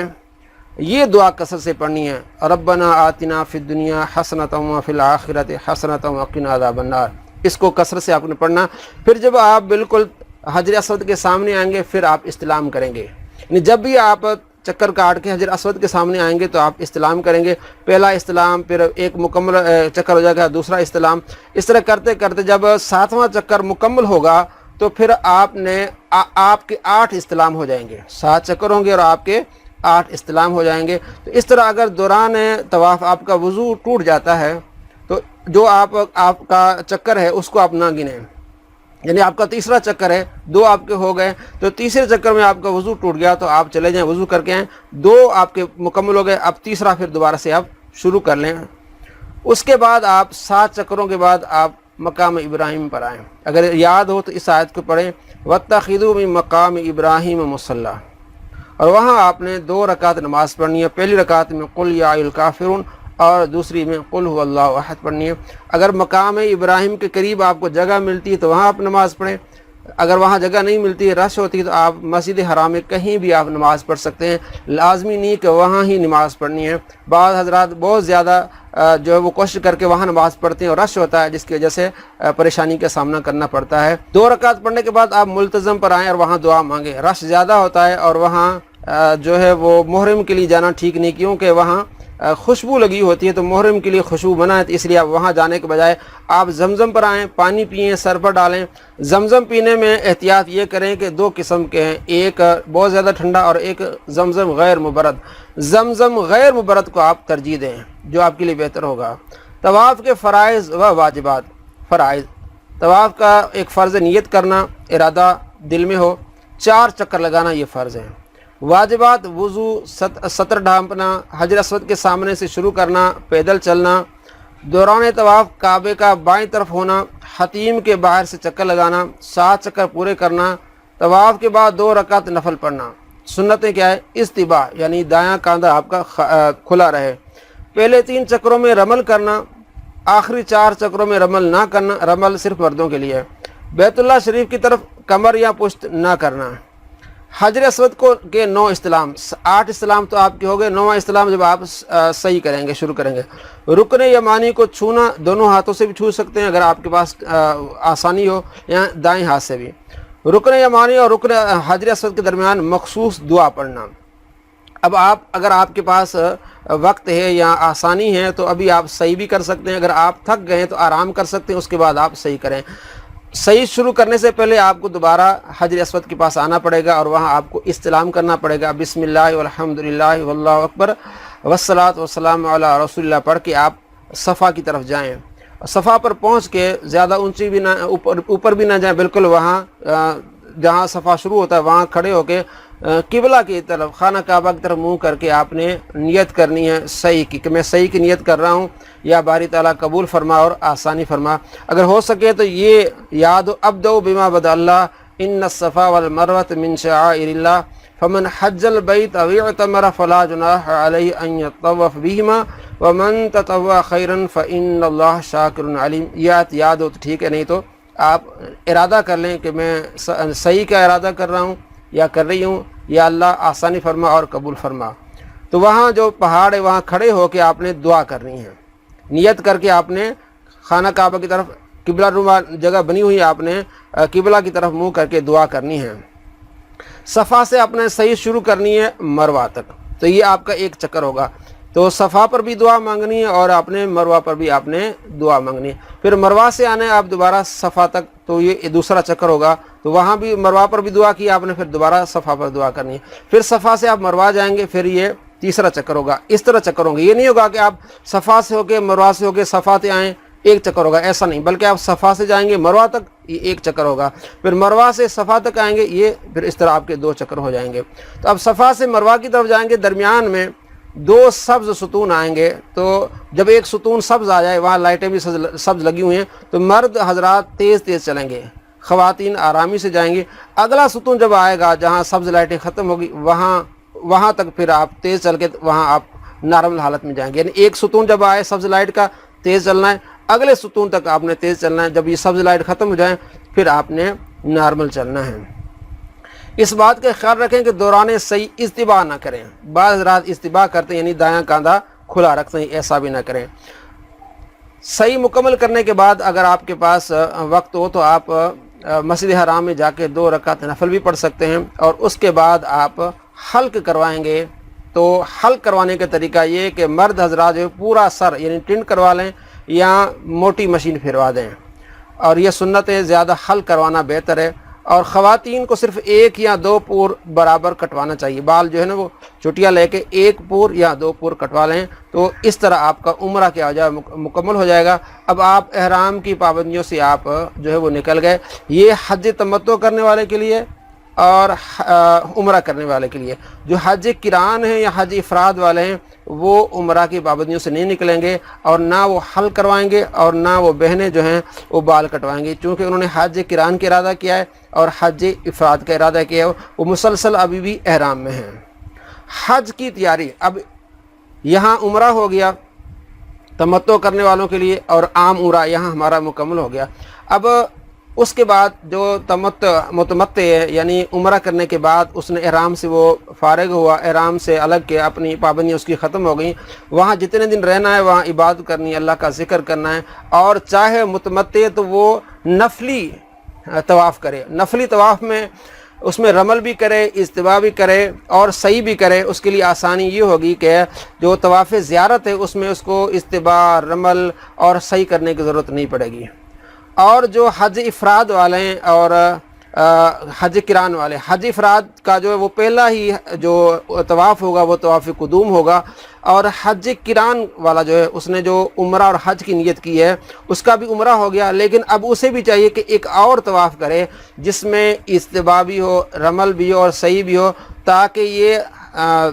Speaker 1: ये दुआ कसरत से पढ़नी है, रब्बना आतिना फिद दुनिया हसनतम व फिल आखिरति हसनतम व क़िना अज़ाबन्नार। इसको कसरत से आपने पढ़ना। फिर जब आप बिल्कुल हजर अस्वद के सामने आएंगे फिर आप इस्तिलाम करेंगे। यानी जब भी आप चक्कर काट के हजर अस्वद के सामने आएंगे तो आप इस्तिलाम करेंगे। पहला इस्तिलाम, फिर एक मुकम्मल चक्कर हो जाएगा, दूसरा इस्तिलाम। इस तरह करते करते जब 7वां चक्कर मुकम्मल होगा तो फिर आपने आपके 8 इस्तिलाम हो जाएंगे। 7 चक्कर होंगे और आपके 8 इस्तिलाम हो जाएंगे। तो इस तरह अगर दौरान तवाफ़ आपका वज़ू टूट जाता है तो जो आपका चक्कर है उसको आप ना गिनें। यानी आपका 3रा चक्कर है, 2 आपके हो गए, तो 3रे चक्कर में आपका वज़ू टूट गया तो आप चले जाएं, वज़ू करके आएँ। 2 आपके मुकम्मल हो गए, अब 3रा फिर दोबारा से आप शुरू कर लें। उसके बाद आप 7 चक्करों के बाद आप मकाम इब्राहिम पर आएँ। अगर याद हो तो इस आयत को पढ़ें, वत्तखिज़ू मिन मकाम इब्राहिम मुसल्ला। और वहाँ आपने 2 रकात नमाज पढ़नी है। पहली रकात में कुल या अय्युल काफिरून और दूसरी में कुल हुवल्लाहु अहद पढ़नी है। अगर मकाम इब्राहिम के करीब आपको जगह मिलती है तो वहाँ आप नमाज़ पढ़ें। अगर वहाँ जगह नहीं मिलती है, रश होती है, तो आप मस्जिद हराम में कहीं भी आप नमाज़ पढ़ सकते हैं। लाजमी नहीं कि वहाँ ही नमाज़ पढ़नी है। बाज़ हज़रात बहुत ज़्यादा जो है वो कोशिश करके वहाँ नमाज़ पढ़ते हैं और रश होता है जिसकी वजह से परेशानी का सामना करना पड़ता है। 2 रकात पढ़ने के बाद आप मुल्तज़म पर आएँ और वहाँ दुआ मांगें। रश ज़्यादा होता है और वहाँ जो है वो मुहर्रम के लिए जाना ठीक नहीं, क्योंकि वहाँ خوشبو لگی ہوتی ہے تو محرم کے لیے خوشبو منع ہے، تو اس لیے آپ وہاں جانے کے بجائے آپ زمزم پر آئیں، پانی پئیں، سر پر ڈالیں۔ زمزم پینے میں احتیاط یہ کریں کہ دو قسم کے ہیں، ایک بہت زیادہ ٹھنڈا اور ایک زمزم غیر مبرد۔ زمزم غیر مبرد کو آپ ترجیح دیں، جو آپ کے لیے بہتر ہوگا۔ طواف کے فرائض و واجبات۔ فرائض: طواف کا ایک فرض نیت کرنا، ارادہ دل میں ہو، 4 چکر لگانا، یہ فرض ہے۔ واجبات: وضو، سطر ڈھانپنا، حجر اسود کے سامنے سے شروع کرنا، پیدل چلنا، دوران طواف کعبے کا بائیں طرف ہونا، حتیم کے باہر سے چکر لگانا، 7 چکر پورے کرنا، طواف کے بعد 2 رکعت نفل پڑھنا۔ سنتیں کیا ہے؟ استباع یعنی دایاں کاندھا آپ کا کھلا رہے، پہلے 3 چکروں میں رمل کرنا، آخری 4 چکروں میں رمل نہ کرنا، رمل صرف مردوں کے لیے ہے۔ بیت اللہ شریف کی طرف کمر یا پشت نہ کرنا۔ حجر اسود کو کے 9 استلام، 8 استلام تو آپ کے ہو گئے، 9واں استلام جب آپ صحیح کریں گے، شروع کریں گے۔ رکن یمانی کو چھونا، دونوں ہاتھوں سے بھی چھو سکتے ہیں اگر آپ کے پاس آسانی ہو، یا دائیں ہاتھ سے بھی۔ رکن یمانی اور رکن حجر اسود کے درمیان مخصوص دعا پڑھنا۔ اب اگر آپ کے پاس وقت ہے یا آسانی ہے تو ابھی آپ صحیح بھی کر سکتے ہیں، اگر آپ تھک گئے ہیں تو آرام کر سکتے ہیں، اس کے بعد آپ صحیح کریں۔ صحیح شروع کرنے سے پہلے آپ کو دوبارہ حجر اسود کے پاس آنا پڑے گا اور وہاں آپ کو استلام کرنا پڑے گا، بسم اللہ والحمد للہ واللہ اکبر والصلاۃ والسلام علی رسول اللہ پڑھ کے آپ صفا کی طرف جائیں۔ صفا پر پہنچ کے زیادہ اونچی بھی نہ، اوپر بھی نہ جائیں، بالکل وہاں جہاں صفا شروع ہوتا ہے وہاں کھڑے ہو کے قبلہ کی طرف، خانہ کعبہ کی طرف منہ کر کے آپ نے نیت کرنی ہے صحیح کی، کہ میں صحیح کی نیت کر رہا ہوں، یا باری تعالیٰ قبول فرما اور آسانی فرما۔ اگر ہو سکے تو یہ یاد ابدؤ بما بدا اللہ، ان الصفا والمروۃ من شعائر اللہ، فمن حج البیت او اعتمر فلا جناح علیہ ان یطوف بہما ومن تطوع خیرا فان اللہ شاکر علیم۔ یہ یاد ہو تو ٹھیک ہے، نہیں تو آپ ارادہ کر لیں کہ میں صحیح کا ارادہ کر رہا ہوں یا کر رہی ہوں، یا اللہ آسانی فرما اور قبول فرما۔ تو وہاں جو پہاڑ ہے وہاں کھڑے ہو کے آپ نے دعا کرنی ہے، نیت کر کے آپ نے خانہ کعبہ کی طرف، قبلہ نما جگہ بنی ہوئی ہے، آپ نے قبلہ کی طرف منہ کر کے دعا کرنی ہے۔ صفا سے آپ نے صحیح شروع کرنی ہے مروہ تک، تو یہ آپ کا 1 چکر ہوگا۔ تو صفا پر بھی دعا مانگنی ہے اور آپ نے مروہ پر بھی آپ نے دعا مانگنی ہے۔ پھر مروہ سے آنے آپ دوبارہ صفا تک، تو یہ دوسرا چکر ہوگا، تو وہاں بھی مروہ پر بھی دعا کی آپ نے، پھر دوبارہ صفا پر دعا کرنی ہے۔ پھر صفا سے آپ مروہ جائیں گے، پھر یہ تیسرا چکر ہوگا۔ اس طرح چکر ہوں گے، یہ نہیں ہوگا کہ آپ صفا سے ہو کے مروہ سے ہو کے صفا تے آئیں 1 چکر ہوگا، ایسا نہیں، بلکہ آپ صفا سے جائیں گے مروہ تک، یہ 1 چکر ہوگا، پھر مروہ سے صفا تک آئیں گے، یہ پھر اس طرح آپ کے 2 چکر ہو جائیں گے۔ تو اب صفا سے مروہ کی طرف جائیں گے، درمیان میں 2 سبز ستون آئیں گے، تو جب ایک ستون سبز آ جائے، وہاں لائٹیں بھی سبز لگی ہوئی ہیں، تو مرد حضرات تیز تیز چلیں گے، خواتین آرامی سے جائیں گے۔ اگلا ستون جب آئے گا جہاں سبز لائٹیں ختم ہوگی، وہاں تک پھر آپ تیز چل کے وہاں آپ نارمل حالت میں جائیں گے، یعنی ایک ستون جب آئے سبز لائٹ کا تیز چلنا ہے، اگلے ستون تک آپ نے تیز چلنا ہے، جب یہ سبز لائٹ ختم ہو جائیں پھر آپ نے نارمل چلنا ہے۔ اس بات کا خیال رکھیں کہ دوران صحیح استباع نہ کریں، بعض رات استباع کرتے ہیں یعنی دایاں کاندھا کھلا رکھتے ہیں، ایسا بھی نہ کریں۔ صحیح مکمل کرنے کے بعد اگر آپ کے پاس وقت ہو تو آپ مسجد حرام میں جا کے 2 رکعت نفل بھی پڑھ سکتے ہیں، اور اس کے بعد آپ حلق کروائیں گے۔ تو حلق کروانے کا طریقہ یہ ہے کہ مرد حضرات جو پورا سر یعنی ٹنڈ کروا لیں یا موٹی مشین پھروا دیں، اور یہ سنت ہے، زیادہ حلق کروانا بہتر ہے۔ اور خواتین کو صرف 1 یا 2 پور برابر کٹوانا چاہیے، بال جو ہے نا وہ چٹیا لے کے 1 پور یا 2 پور کٹوا لیں، تو اس طرح آپ کا عمرہ کیا ہو جائے مکمل ہو جائے گا۔ اب آپ احرام کی پابندیوں سے آپ جو ہے وہ نکل گئے۔ یہ حج تمتع کرنے والے کے لیے اور عمرہ کرنے والے کے لیے۔ جو حج قران ہیں یا حج افراد والے ہیں وہ عمرہ کی پابندیوں سے نہیں نکلیں گے، اور نہ وہ حلق کروائیں گے اور نہ وہ بہنیں جو ہیں وہ بال کٹوائیں گے، چونکہ انہوں نے حج قران کا ارادہ کیا ہے اور حج افراد کا ارادہ کیا ہے، وہ مسلسل ابھی بھی احرام میں ہیں۔ حج کی تیاری، اب یہاں عمرہ ہو گیا تمتع کرنے والوں کے لیے، اور عام عمرہ یہاں ہمارا مکمل ہو گیا۔ اب اس کے بعد جو متمتع ہے یعنی عمرہ کرنے کے بعد اس نے احرام سے وہ فارغ ہوا، احرام سے الگ کے اپنی پابندیاں اس کی ختم ہو گئیں، وہاں جتنے دن رہنا ہے وہاں عبادت کرنی ہے، اللہ کا ذکر کرنا ہے، اور چاہے متمتع تو وہ نفلی طواف کرے۔ نفلی طواف میں اس میں رمل بھی کرے، اجتباء بھی کرے اور صحیح بھی کرے، اس کے لیے آسانی یہ ہوگی کہ جو طواف زیارت ہے اس میں اس کو اجتباء، رمل اور صحیح کرنے کی ضرورت نہیں پڑے گی۔ اور جو حج افراد والے ہیں اور حج کران والے، حج افراد کا جو ہے وہ پہلا ہی جو طواف ہوگا وہ طواف قدوم ہوگا، اور حج کران والا جو ہے اس نے جو عمرہ اور حج کی نیت کی ہے اس کا بھی عمرہ ہو گیا، لیکن اب اسے بھی چاہیے کہ ایک اور طواف کرے جس میں اجتباء بھی ہو، رمل بھی ہو اور صحیح بھی ہو، تاکہ یہ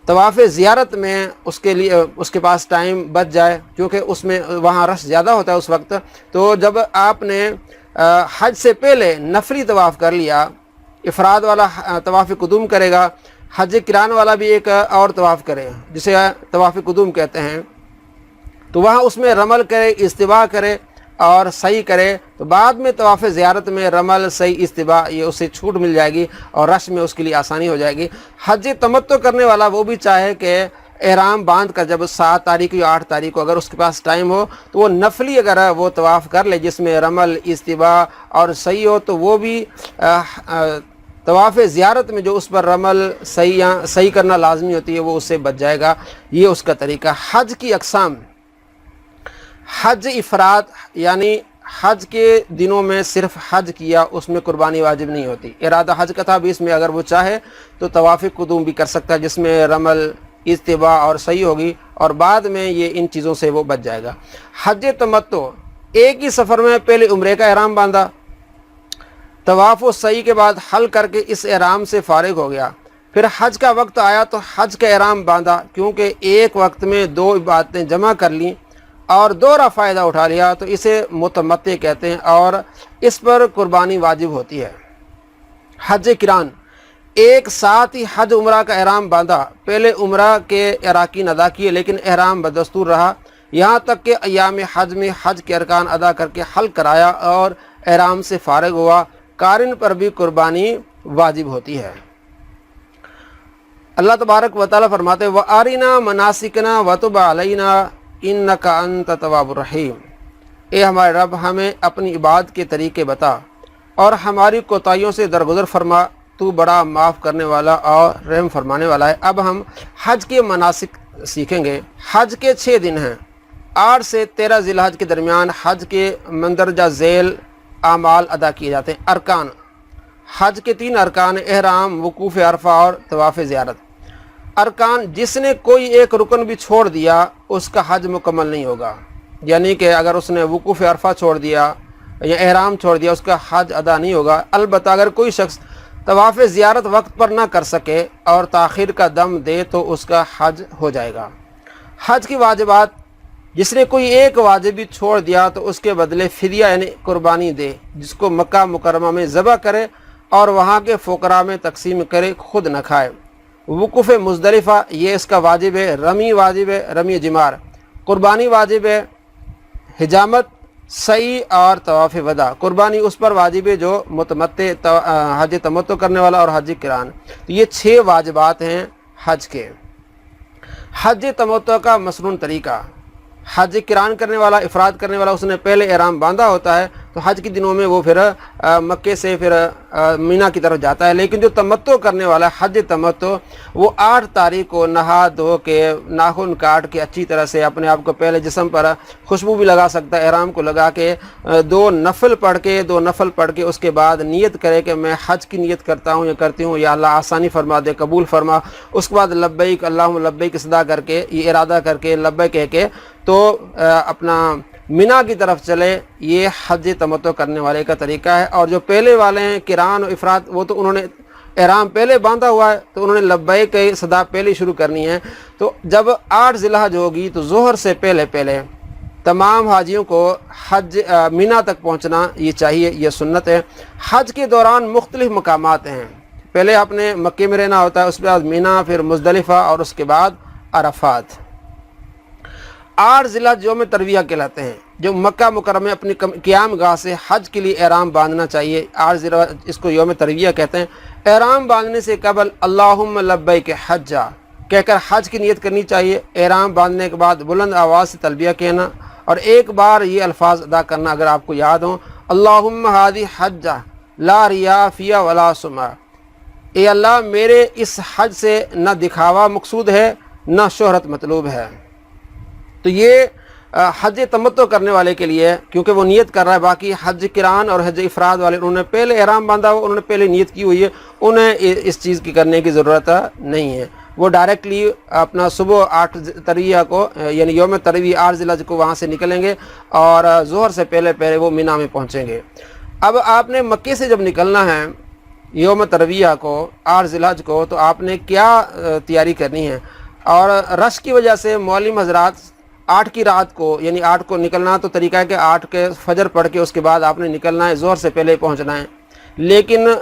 Speaker 1: طواف زیارت میں اس کے لیے اس کے پاس ٹائم بچ جائے، کیونکہ اس میں وہاں رش زیادہ ہوتا ہے اس وقت۔ تو جب آپ نے حج سے پہلے نفلی طواف کر لیا، افراد والا طواف قدوم کرے گا، حج کران والا بھی ایک اور طواف کرے جسے طواف قدوم کہتے ہیں، تو وہاں اس میں رمل کرے، اجتباء کرے اور صحیح کرے، تو بعد میں طواف زیارت میں رمل، صحیح، اجتباء یہ اسے چھوٹ مل جائے گی اور رش میں اس کے لیے آسانی ہو جائے گی۔ حج تمتع کرنے والا وہ بھی چاہے کہ احرام باندھ کر جب 7 تاریخ یا 8 تاریخ کو اگر اس کے پاس ٹائم ہو تو وہ نفلی اگر وہ طواف کر لے جس میں رمل، اجتباء اور صحیح ہو، تو وہ بھی طواف زیارت میں جو اس پر رمل، صحیح کرنا لازمی ہوتی ہے وہ اس سے بچ جائے گا۔ یہ اس کا طریقہ۔ حج کی اقسام، حج افراد یعنی حج کے دنوں میں صرف حج کیا، اس میں قربانی واجب نہیں ہوتی۔ ارادہ حج کا تھا بھی، اس میں اگر وہ چاہے تو طواف قدوم بھی کر سکتا ہے جس میں رمل، اجتباء اور صحیح ہوگی، اور بعد میں یہ ان چیزوں سے وہ بچ جائے گا۔ حج تمتع، ایک ہی سفر میں پہلے عمرے کا احرام باندھا، طواف و صحیح کے بعد حل کر کے اس احرام سے فارغ ہو گیا، پھر حج کا وقت آیا تو حج کا احرام باندھا، کیونکہ ایک وقت میں 2 عبادتیں جمع کر لیں اور دوہرا فائدہ اٹھا لیا تو اسے متمتع کہتے ہیں اور اس پر قربانی واجب ہوتی ہے۔ حج کران، ایک ساتھ ہی حج عمرہ کا احرام باندھا، پہلے عمرہ کے اراکین ادا کیے لیکن احرام بدستور رہا، یہاں تک کہ ایام حج میں حج کے ارکان ادا کر کے حل کرایا اور احرام سے فارغ ہوا، قارن پر بھی قربانی واجب ہوتی ہے۔ اللہ تبارک و تعالیٰ فرماتے ہیں وَأَرِنَا مَنَاسِكَنَا وَتُبْ عَلَيْنَا إِنَّكَ أَنْتَ التَّوَّابُ الرَّحِيمُ، اے ہمارے رب ہمیں اپنی عبادت کے طریقے بتا اور ہماری کوتاہیوں سے درگزر فرما، تو بڑا معاف کرنے والا اور رحم فرمانے والا ہے۔ اب ہم حج کے مناسک سیکھیں گے۔ حج کے 6 دن ہیں، 8 سے 13 ذی الحج کے درمیان حج کے مندرجہ ذیل اعمال ادا کیے جاتے ہیں۔ ارکان، حج کے 3 ارکان، احرام، وقوف عرفہ اور طواف زیارت۔ ارکان، جس نے کوئی ایک رکن بھی چھوڑ دیا اس کا حج مکمل نہیں ہوگا، یعنی کہ اگر اس نے وقوف عرفہ چھوڑ دیا یا احرام چھوڑ دیا اس کا حج ادا نہیں ہوگا۔ البتہ اگر کوئی شخص طواف زیارت وقت پر نہ کر سکے اور تاخیر کا دم دے تو اس کا حج ہو جائے گا۔ حج کی واجبات، جس نے کوئی ایک واجب بھی چھوڑ دیا تو اس کے بدلے فدیہ یعنی قربانی دے، جس کو مکہ مکرمہ میں ذبح کرے اور وہاں کے فقراء میں تقسیم کرے، خود نہ کھائے۔ وقوف مزدلفہ، یہ اس کا واجب ہے۔ رمی واجب ہے، رمی جمار۔ قربانی واجب ہے، حجامت، سعی اور طواف وداع۔ قربانی اس پر واجب ہے جو متمتع، حج تمتع کرنے والا اور حج کران۔ تو یہ 6 واجبات ہیں حج کے۔ حج تمتع کا مسنون طریقہ، حج کران کرنے والا، افراد کرنے والا، اس نے پہلے احرام باندھا ہوتا ہے تو حج کے دنوں میں وہ پھر مکے سے پھر مینا کی طرف جاتا ہے، لیکن جو تمتع کرنے والا ہے حج تمتع، وہ 8 تاریخ کو نہا دھو کے ناخن کاٹ کے اچھی طرح سے اپنے آپ کو پہلے جسم پر خوشبو بھی لگا سکتا ہے، احرام کو لگا کے 2 نفل پڑھ کے اس کے بعد نیت کرے کہ میں حج کی نیت کرتا ہوں یا کرتی ہوں، یا اللہ آسانی فرما دے، قبول فرما۔ اس کے بعد لبیک اللہم لبیک صدا کر کے، یہ ارادہ کر کے لبیک کہہ کے تو اپنا مینا کی طرف چلے۔ یہ حج تمتع کرنے والے کا طریقہ ہے۔ اور جو پہلے والے ہیں کران و افراد، وہ تو انہوں نے احرام پہلے باندھا ہوا ہے تو انہوں نے لبیک کی صدا پہلے شروع کرنی ہے۔ تو جب 8 ذی الحج ہوگی تو ظہر سے پہلے تمام حاجیوں کو حج مینا تک پہنچنا یہ چاہیے، یہ سنت ہے۔ حج کے دوران مختلف مقامات ہیں، پہلے آپ نے مکے میں رہنا ہوتا ہے، اس کے بعد مینا، پھر مزدلفہ اور اس کے بعد عرفات۔ 8 ذی الحج یوم ترویہ کہلاتے ہیں، جو مکہ مکرمہ اپنی قیام گاہ سے حج کے لیے احرام باندھنا چاہیے۔ 8 ذی الحج اس کو یوم ترویہ کہتے ہیں۔ احرام باندھنے سے قبل اللہم لبیک حجا کہہ کر حج کی نیت کرنی چاہیے۔ احرام باندھنے کے بعد بلند آواز سے تلبیہ کہنا اور ایک بار یہ الفاظ ادا کرنا اگر آپ کو یاد ہوں، اللہم ہادی حجا، ला रिया फिया वला सुमा। ए अल्लाह मेरे इस हज से न दिखावा मकसूद है न शोहरत मतलूब है। तो ये हज तमत्तो करने वाले के लिए, क्योंकि वो नियत कर रहा है, बाकी हज किरान और हज इफराद वाले उन्होंने पहले एहराम बांधा हुआ, उन्होंने पहले नियत की हुई है, उन्हें इस चीज़ की करने की ज़रूरत नहीं है। वो डायरेक्टली अपना सुबह 8 तरविया को यानी यौम तरवी 8 ज़िलहज को वहाँ से निकलेंगे और ज़ोहर से पहले पहले वो मिना में पहुँचेंगे। अब आपने मक्के से जब निकलना है यौम तरविया को 8 ज़िलहज को, तो आपने क्या तैयारी करनी है। और रश की वजह से मौलिम हज़रात 8 की रात को यानी 8 को निकलना, तो तरीका है कि 8 के फजर पढ़ के उसके बाद आपने निकलना है, ज़ोहर से पहले पहुंचना है। लेकिन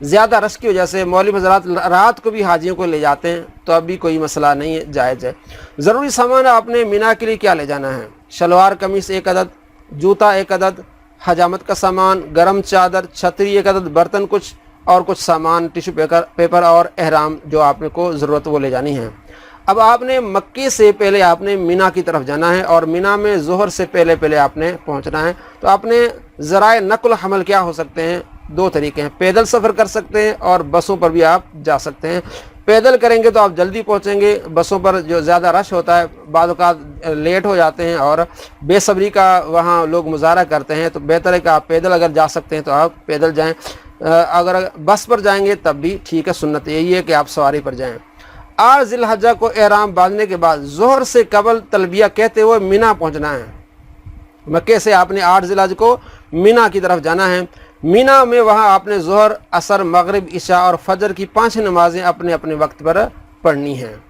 Speaker 1: ज़्यादा रश की वजह से मौलवी हज़रात रात को भी हाजियों को ले जाते हैं, तो अभी कोई मसला नहीं है, जायज़ है। ज़रूरी सामान आपने मिना के लिए क्या ले जाना है, शलवार कमीज़ 1 अदद, जूता 1 अदद, हजामत का सामान, गरम चादर, छतरी 1 अदद, बर्तन कुछ और कुछ सामान, टिश्यू पेपर और एहराम जो आपने को ज़रूरत वो ले जानी है। अब आपने मक्के से पहले आपने मिना की तरफ जाना है और मिना में ज़ोहर से पहले पहले आपने पहुंचना है। तो आपने ज़राए नक़ल हमल क्या हो सकते हैं, 2 तरीके हैं, पैदल सफ़र कर सकते हैं और बसों पर भी आप जा सकते हैं। पैदल करेंगे तो आप जल्दी पहुंचेंगे, बसों पर जो ज़्यादा रश होता है बाद औक़ात लेट हो जाते हैं और बेसब्री का वहाँ लोग मुज़ाहरा करते हैं। तो बेहतर है कि आप पैदल अगर जा सकते हैं तो आप पैदल जाएँ, अगर बस पर जाएंगे तब भी ठीक है, सुन्नत यही है कि आप सवारी पर जाएँ। 8 ज़िलहज्जा को एहराम बांधने के बाद ज़ोहर से कबल तलबिया कहते हुए मिना पहुंचना है। मक्के से आपने 8 ज़िलहज को मिना की तरफ जाना है। मिना में वहां आपने ज़ोहर, असर, मगरिब, इशा और फजर की 5 नमाजें अपने अपने वक्त पर पढ़नी हैं।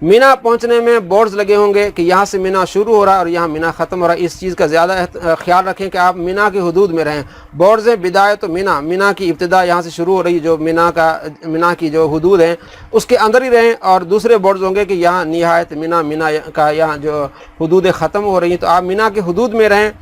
Speaker 1: मिना पहुंचने में बोर्ड्स लगे होंगे कि यहाँ से मिना शुरू हो रहा है और यहाँ मिना ख़त्म हो रहा है। इस चीज़ का ज़्यादा ख्याल रखें कि आप मिना की हदूद में रहें। बोर्ड्स हैं बिदायत तो मिना की इब्तिदा यहाँ से शुरू हो रही, जो मिना की जो हदूद हैं उसके अंदर ही रहें, और दूसरे बोर्ड्स होंगे कि यहाँ निहायत मिना का यहाँ जो हदूद ख़त्म हो रही हैं, तो आप मिना के हदूद में रहें।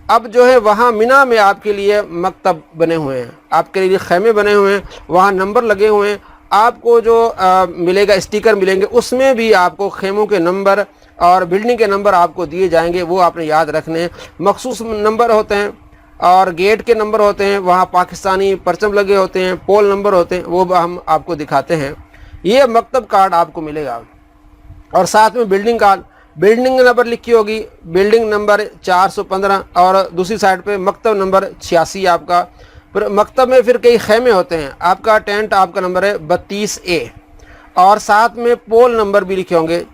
Speaker 1: अब जो है वहाँ मिना में आपके लिए मकतब बने हुए हैं, आपके लिए खैमे बने हुए हैं, वहाँ नंबर लगे हुए हैं। आपको जो मिलेगा स्टिकर मिलेंगे, उसमें भी आपको खेमों के नंबर और बिल्डिंग के नंबर आपको दिए जाएंगे, वो आपने याद रखने हैं। मखसूस नंबर होते हैं और गेट के नंबर होते हैं, वहाँ पाकिस्तानी परचम लगे होते हैं, पोल नंबर होते हैं, वो हम आपको दिखाते हैं। ये मकतब कार्ड आपको मिलेगा और साथ में बिल्डिंग नंबर लिखी होगी, बिल्डिंग नंबर 415 और दूसरी साइड पे मकतब नंबर 86 आपका। फिर मकतब में फिर कई खेमे होते हैं, आपका टेंट आपका नंबर है 32A और साथ में पोल नंबर भी लिखे होंगे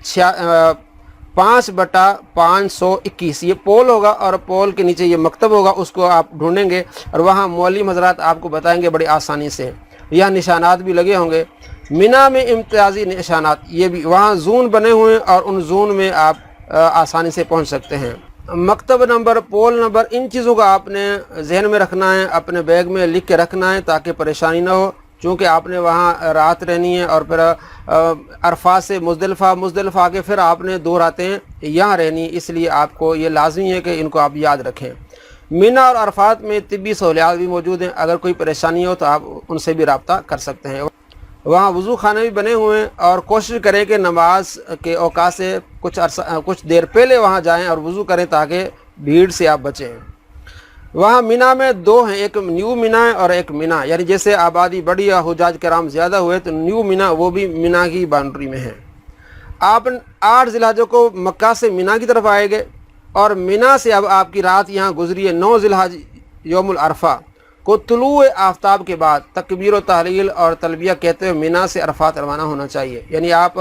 Speaker 1: 5/521। ये पोल होगा और पोल के नीचे ये मकतब होगा, उसको आप ढूंढेंगे और वहाँ मौलवी हज़रात आपको बताएंगे बड़ी आसानी से। यह निशानात भी लगे होंगे मिना में, इम्तियाजी निशानात, ये भी वहाँ जून बने हुए हैं और उन जून में आप आसानी से पहुँच सकते हैं। मकतब नंबर, पोल नंबर, इन चीज़ों का आपने जहन में रखना है, अपने बैग में लिख के रखना है ताकि परेशानी ना हो, चूँकि आपने वहाँ रात रहनी है और फिर अरफा से मुज़दलिफ़ा के फिर आपने 2 रातें यहाँ रहनी, इसलिए आपको ये लाजमी है कि इनको आप याद रखें। मिना और अरफात में तिब्बी सहूलियात भी मौजूद हैं, अगर कोई परेशानी हो तो आप उनसे भी रब्ता कर सकते हैं। वहाँ वज़ू खाने भी बने हुए हैं और कोशिश करें कि नमाज के औकात से कुछ देर पहले वहाँ जाएं और वज़ू करें ताकि भीड़ से आप बचें। वहाँ मिना में 2 हैं, एक न्यू मिना है और एक मिना, यानी जैसे आबादी बढ़ी या हुजाज कराम ज़्यादा हुए तो न्यू मिना वो भी मिना की बाउंड्री में है। आप 8 ज़िलहज को मक्का से मिना की तरफ आएंगे और मिना से अब आपकी रात यहाँ गुजरी है। 9 ज़िलहज यौमुल अरफा को तुलूए आफ्ताब के बाद तकबीर व तहलील और तलबिया कहते हुए मिना से अरफात रवाना होना चाहिए। यानी आप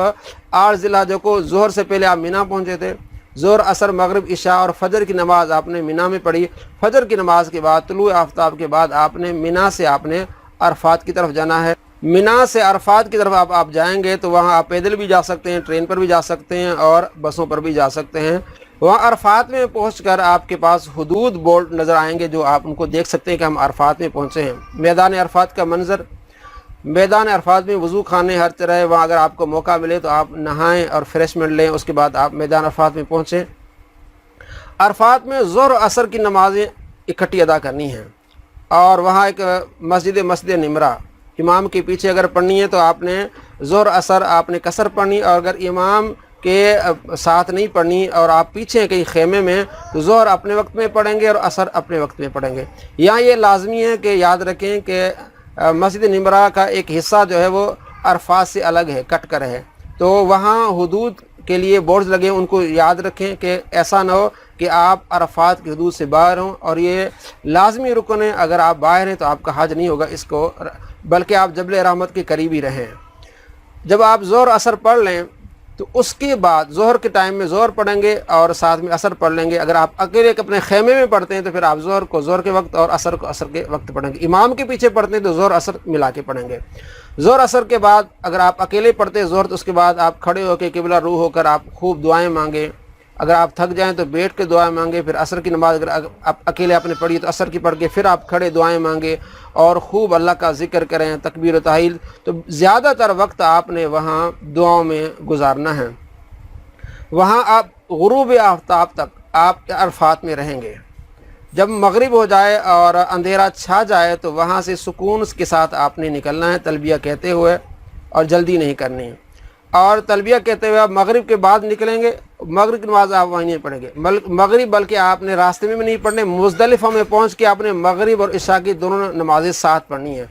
Speaker 1: 8 ज़िलहज को ज़ोहर से पहले आप मिना पहुँचे थे, ज़ोहर, असर, मगरिब, इशा और फजर की नमाज़ आपने मिना में पढ़ी। फजर की नमाज के बाद तुलूए आफ्ताब के बाद आपने मिना से आपने अरफात की तरफ जाना है। मिना से अरफात की तरफ आप जाएंगे तो वहाँ आप पैदल भी जा सकते हैं, ट्रेन पर भी जा सकते हैं और बसों पर भी जा सकते हैं। वहाँ अरफात में पहुंचकर आपके पास हुदूद बोर्ड नज़र आएंगे जो आप उनको देख सकते हैं कि हम अरफात में पहुँचे हैं। मैदान अरफात का मंजर, मैदान अरफात में वज़ू खाने हर तरह, वहाँ अगर आपको मौका मिले तो आप नहाएं और फ्रेशमेंट लें, उसके बाद आप मैदान अरफात में पहुँचें। अरफात में ज़ोहर असर की नमाज़ें इकट्ठी अदा करनी हैं और वहाँ एक मस्जिद निमरा, इमाम के पीछे अगर पढ़नी है तो आपने ज़ोहर असर आपने कसर पढ़नी, और अगर इमाम کے ساتھ نہیں پڑھنی اور آپ پیچھے ہیں کہیں خیمے میں تو ظہر اپنے وقت میں پڑھیں گے اور عصر اپنے وقت میں پڑھیں گے۔ یہاں یہ لازمی ہے کہ یاد رکھیں کہ مسجد نمرہ کا ایک حصہ جو ہے وہ عرفات سے الگ ہے، کٹ کر ہے، تو وہاں حدود کے لیے بورڈز لگے، ان کو یاد رکھیں کہ ایسا نہ ہو کہ آپ عرفات کی حدود سے باہر ہوں، اور یہ لازمی رکن ہے، اگر آپ باہر ہیں تو آپ کا حج نہیں ہوگا اس کو، بلکہ آپ جبل رحمت کے قریب ہی رہیں۔ جب آپ ظہر عصر پڑھ لیں تو اس کے بعد ظہر کے ٹائم میں ظہر پڑھیں گے اور ساتھ میں عصر پڑھ لیں گے۔ اگر آپ اکیلے اپنے خیمے میں پڑھتے ہیں تو پھر آپ ظہر کو ظہر کے وقت اور عصر کو عصر کے وقت پڑھیں گے۔ امام کے پیچھے پڑھتے ہیں تو ظہر عصر ملا کے پڑھیں گے۔ ظہر عصر کے بعد اگر آپ اکیلے پڑھتے ہیں ظہر تو اس کے بعد آپ کھڑے ہو کے قبلہ رو ہو کر آپ خوب دعائیں مانگیں، اگر آپ تھک جائیں تو بیٹھ کے دعائیں مانگیں، پھر عصر کی نماز اگر آپ اکیلے آپ نے پڑھی تو عصر کی پڑھ کے پھر آپ کھڑے دعائیں مانگیں اور خوب اللہ کا ذکر کریں، تکبیر و تحلیل۔ تو زیادہ تر وقت آپ نے وہاں دعاؤں میں گزارنا ہے۔ وہاں آپ غروب آفتاب تک آپ عرفات میں رہیں گے۔ جب مغرب ہو جائے اور اندھیرا چھا جائے تو وہاں سے سکون کے ساتھ آپ نے نکلنا ہے تلبیہ کہتے ہوئے، اور جلدی نہیں کرنی ہے۔ اور تلبیہ کہتے ہوئے آپ مغرب کے بعد نکلیں گے، مغرب کی نماز آپ وہیں نہیں پڑھیں گے مغرب، بلکہ آپ نے راستے میں بھی نہیں پڑھنے، مزدلفہ میں پہنچ کے آپ نے مغرب اور عشاء کی دونوں نمازیں ساتھ پڑھنی ہیں۔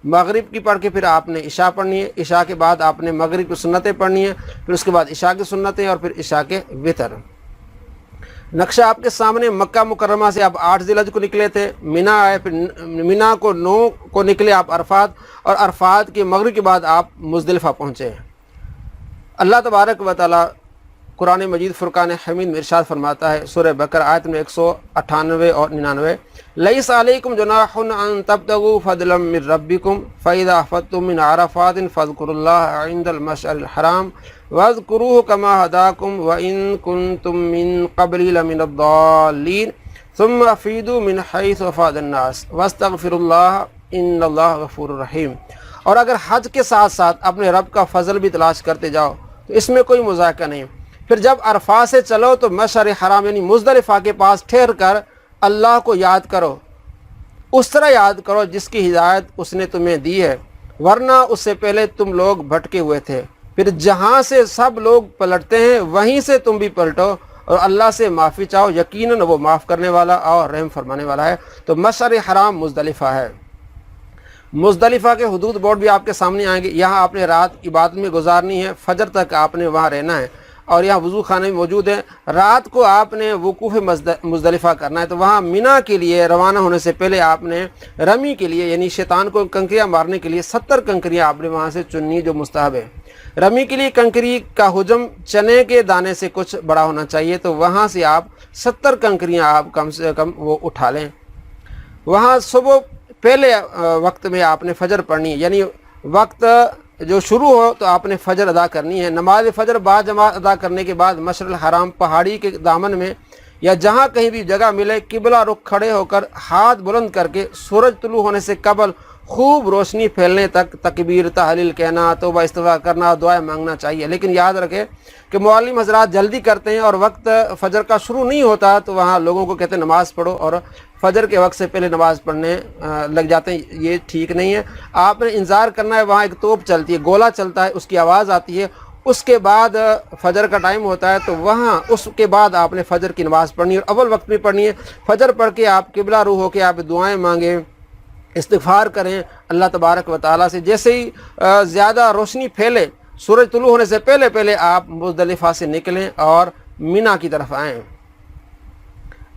Speaker 1: مغرب کی پڑھ کے پھر آپ نے عشاء پڑھنی ہے، عشاء کے بعد آپ نے مغرب کی سنتیں پڑھنی ہیں، پھر اس کے بعد عشاء کی سنتیں اور پھر عشاء کے وتر۔ نقشہ آپ کے سامنے، مکہ مکرمہ سے آپ 8 ذی الحجہ کو نکلے تھے، مینا آئے، پھر مینا کو 9 کو نکلے آپ عرفات، اور عرفات کے مغرب کے بعد آپ مزدلفہ پہنچے۔ اللہ تبارک و تعالی قرآن مجید فرقان حمید میں ارشاد فرماتا ہے، سورہ بقرہ آیت میں 198 اور 99، لیس علیکم جناح ان تبتغوا فضلا من ربکم فاذا افضتم من عرفات فاذکروا اللہ عند المشعر الحرام واذکروہ کما ہداکم وان کنتم من قبل لمن الضالین ثم افیدوا من حیث افاض الناس واستغفروا اللہ ان اللہ غفور رحیم۔ اور اگر حج کے ساتھ ساتھ اپنے رب کا فضل بھی تلاش کرتے جاؤ تو اس میں کوئی مذاکرہ نہیں۔ پھر جب عرفات سے چلو تو مشعر حرام یعنی مزدلفہ کے پاس ٹھہر کر اللہ کو یاد کرو، اس طرح یاد کرو جس کی ہدایت اس نے تمہیں دی ہے، ورنہ اس سے پہلے تم لوگ بھٹکے ہوئے تھے۔ پھر جہاں سے سب لوگ پلٹتے ہیں وہیں سے تم بھی پلٹو اور اللہ سے معافی چاہو، یقیناً وہ معاف کرنے والا اور رحم فرمانے والا ہے۔ تو مشعر حرام مزدلفہ ہے۔ مزدلفہ کے حدود بورڈ بھی آپ کے سامنے آئیں گے، یہاں آپ نے رات عبادت میں گزارنی ہے، فجر تک آپ نے وہاں رہنا ہے، اور یہاں وضو خانے بھی موجود ہیں۔ رات کو آپ نے وقوف مزدلفہ کرنا ہے، تو وہاں مینا کے لیے روانہ ہونے سے پہلے آپ نے رمی کے لیے یعنی شیطان کو کنکریاں مارنے کے لیے 70 کنکریاں آپ نے وہاں سے چننی جو مستحب ہے۔ رمی کے لیے کنکری کا حجم چنے کے دانے سے کچھ بڑا ہونا چاہیے، تو وہاں سے آپ 70 کنکریاں آپ کم سے کم وہ اٹھا لیں۔ وہاں صبح پہلے وقت میں آپ نے فجر پڑھنی ہے، یعنی وقت جو شروع ہو تو آپ نے فجر ادا کرنی ہے۔ نماز فجر با جماعت ادا کرنے کے بعد مشعر الحرام پہاڑی کے دامن میں یا جہاں کہیں بھی جگہ ملے قبلہ رخ کھڑے ہو کر ہاتھ بلند کر کے سورج طلوع ہونے سے قبل خوب روشنی پھیلنے تک تکبیر تحلیل کہنا، توبہ استغفار کرنا، دعائیں مانگنا چاہیے۔ لیکن یاد رکھیں کہ معلم حضرات جلدی کرتے ہیں اور وقت فجر کا شروع نہیں ہوتا تو وہاں لوگوں کو کہتے ہیں نماز پڑھو اور فجر کے وقت سے پہلے نماز پڑھنے لگ جاتے ہیں، یہ ٹھیک نہیں ہے۔ آپ نے انتظار کرنا ہے، وہاں ایک توپ چلتی ہے، گولا چلتا ہے، اس کی آواز آتی ہے، اس کے بعد فجر کا ٹائم ہوتا ہے، تو وہاں اس کے بعد آپ نے فجر کی نماز پڑھنی ہے اور اول وقت میں پڑھنی ہے۔ فجر پڑھ کے آپ قبلہ رو ہو کے آپ دعائیں مانگیں، استغفار کریں اللہ تبارک و تعالیٰ سے۔ جیسے ہی زیادہ روشنی پھیلے، سورج طلوع ہونے سے پہلے پہلے آپ مزدلفہ سے نکلیں اور مینا کی طرف آئیں۔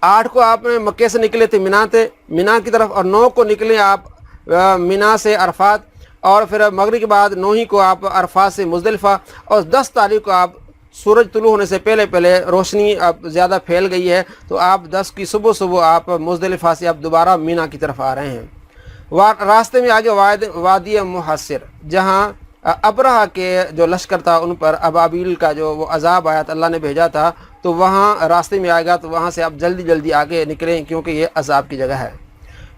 Speaker 1: 8 کو آپ نے مکے سے نکلے تھے مینا کی طرف، اور 9 کو نکلیں آپ مینا سے عرفات، اور پھر مغرب کے بعد 9 کو آپ عرفات سے مزدلفہ، اور 10 تاریخ کو آپ سورج طلوع ہونے سے پہلے پہلے روشنی اب زیادہ پھیل گئی ہے تو آپ 10 کی صبح آپ مزدلفہ سے آپ دوبارہ مینا کی طرف آ رہے ہیں۔ راستے میں آگے وادی محصر، جہاں ابرہہ کے جو لشکر تھا ان پر ابابیل کا جو وہ عذاب آیا تھا، اللہ نے بھیجا تھا، تو وہاں راستے میں آئے گا، تو وہاں سے آپ جلدی آگے نکلیں کیونکہ یہ عذاب کی جگہ ہے۔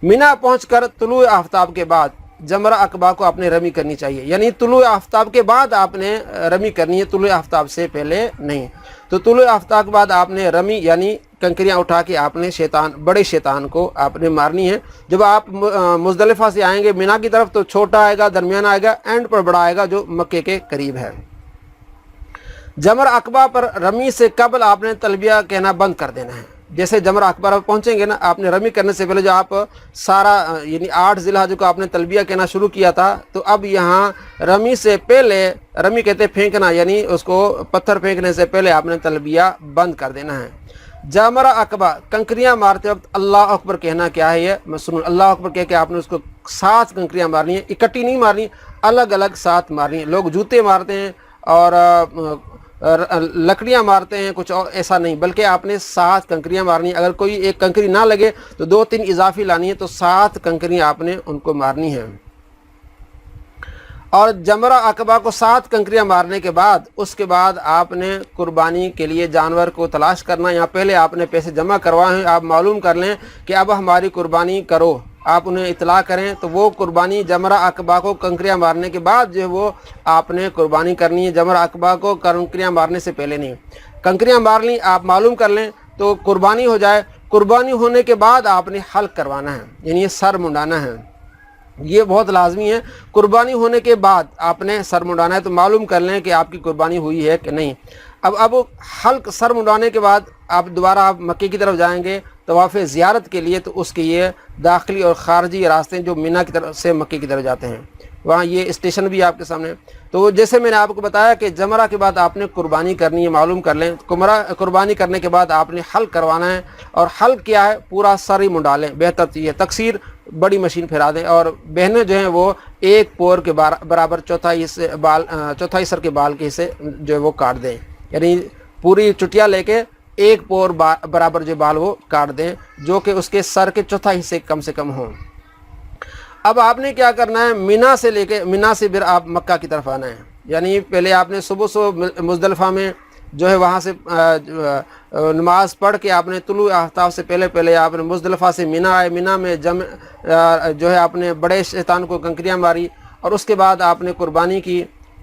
Speaker 1: مینا پہنچ کر طلوع آفتاب کے بعد جمرہ عقبہ کو آپ نے رمی کرنی چاہیے، یعنی طلوع آفتاب کے بعد آپ نے رمی کرنی ہے، طلوع آفتاب سے پہلے نہیں۔ تو طلوع آفتاب کے بعد آپ نے رمی یعنی کنکریاں اٹھا کے آپ نے بڑے شیطان کو آپ نے مارنی ہے۔ جب آپ مزدلفہ سے آئیں گے مینا کی طرف تو چھوٹا آئے گا، درمیانہ آئے گا، اینڈ پر بڑا آئے گا جو مکے کے قریب ہے۔ जमर अकबा पर रमी से कबल आपने तलबिया कहना बंद कर देना है। जैसे जमर अकबा पर पहुंचेंगे ना, आपने रमी करने से पहले जो आप सारा यानी 8 जिलहज को आपने तलबिया कहना शुरू किया था, तो अब यहाँ रमी से पहले, रमी कहते हैं फेंकना, यानी उसको पत्थर फेंकने से पहले आपने तलबिया बंद कर देना है। जमरा अकबा कंकरियां मारते वक्त अल्लाह अकबर कहना क्या है, ये मैं सुनूं। अल्लाह अकबर कह के आपने उसको 7 कंकरियां मारनी है, इकट्ठी नहीं मारनी, अलग अलग 7 मारनी है। लोग जूते मारते हैं और लकड़ियां मारते हैं, कुछ और ऐसा नहीं, बल्कि आपने 7 कंकरियां मारनी है। अगर कोई एक कंकरी ना लगे तो 2-3 इजाफी लानी है, तो 7 कंकरियां आपने उनको मारनी है। और जमरा अकबा को 7 कंकरियां मारने के बाद उसके बाद आपने कुर्बानी के लिए जानवर को तलाश करना। यहाँ पहले आपने पैसे जमा करवाए हैं, आप मालूम कर लें कि अब हमारी कुर्बानी करो, आप उन्हें इतला करें, तो वो कुर्बानी जमरा अकबा को कंकरियां मारने के बाद जो है वो आपने कुर्बानी करनी है। जमरा अकबा को कंकरियां मारने से पहले नहीं। कंकरियां मार ली, आप मालूम कर लें तो कुर्बानी हो जाए। कुर्बानी होने के बाद आपने हल्क करवाना है, यानी ये सर मुंडाना है, ये बहुत लाजमी है। कुर्बानी होने के बाद आपने सर मुंडाना है, तो मालूम कर लें कि आपकी कुर्बानी हुई है कि नहीं। अब हल्क सर मुंडाने के बाद आप दोबारा आप मक्के की तरफ जाएंगे तवाफ़ ज़ियारत के लिए, तो उसके ये दाखिली और ख़ारजी रास्ते जो मिना की तरफ से मक्के की तरफ जाते हैं, वहाँ ये स्टेशन भी आपके सामने। तो जैसे मैंने आपको बताया कि जमरा के बाद आपने कुर्बानी करनी है, मालूम कर लें। कुर्बानी करने के बाद आपने हल्क करवाना है, और हल्क क्या है, पूरा सर ही मुंडा लें, बेहतर तो ये तकसीर बड़ी मशीन फिरा दें। और बहनें जो हैं वो 1 पोर के बराबर चौथाई सर के बाल के हिस्से जो है वो काट दें, यानी पूरी चुटिया लेके 1 पोर बराबर जो बाल वो काट दें, जो कि उसके सर के चौथाई हिस्से कम से कम हों। अब आपने क्या करना है, मिना से फिर आप मक्का की तरफ आना है। यानी पहले आपने सुबह मुज़दलिफ़ा में जो है वहाँ से नमाज पढ़ के आपने तुलू आफ्ताब से पहले आपने मुज़दलिफ़ा से मिना आए। मिना में जो है आपने बड़े शैतान को कंकरियाँ मारी, और उसके बाद आपने कुर्बानी की।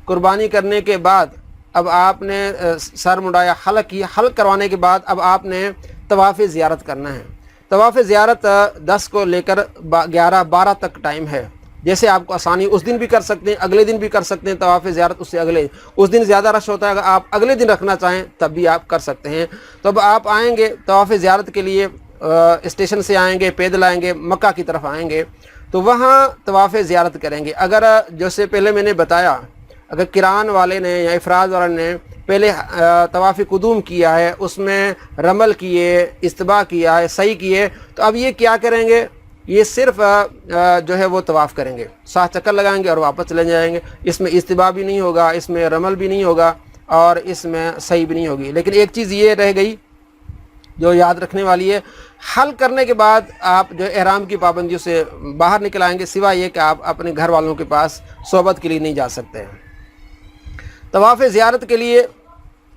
Speaker 1: कुर्बानी करने के बाद अब आपने सर मुंडाया, हल्क की। हल्क करवाने के बाद अब आपने तवाफ़ ज़ियारत करना है। तवाफ़ ज़ियारत 10 को लेकर 11-12 तक टाइम है। जैसे आपको आसानी, उस दिन भी कर सकते हैं, अगले दिन भी कर सकते हैं तवाफ़ ज़ियारत, उससे अगले, उस दिन ज़्यादा रश होता है, अगर आप अगले दिन रखना चाहें तब भी आप कर सकते हैं। तो अब आप आएंगे तवाफ़ ज़ियारत के लिए, स्टेशन से आएंगे, पैदल आएंगे, मक्का की तरफ आएंगे, तो वहाँ तवाफ़ ज़ियारत करेंगे। अगर जैसे पहले मैंने बताया, अगर किरान वाले ने या इफ़राद वाले ने पहले तवाफ़ कुदूम किया है, उसमें रमल किए, इस्तिबा किया है, सही किए, तो अब ये क्या करेंगे, ये सिर्फ जो है वो तवाफ़ करेंगे, 7 चक्कर लगाएंगे और वापस चले जाएंगे। इसमें इस्तिबा भी नहीं होगा, इसमें रमल भी नहीं होगा, और इसमें सही भी नहीं होगी। लेकिन एक चीज़ ये रह गई जो याद रखने वाली है, हल करने के बाद आप जो एहराम की पाबंदियों से बाहर निकल आएंगे, सिवाय ये कि आप अपने घर वालों के पास सोबत के लिए नहीं जा सकते हैं। तवाफ़ ज़ियारत के लिए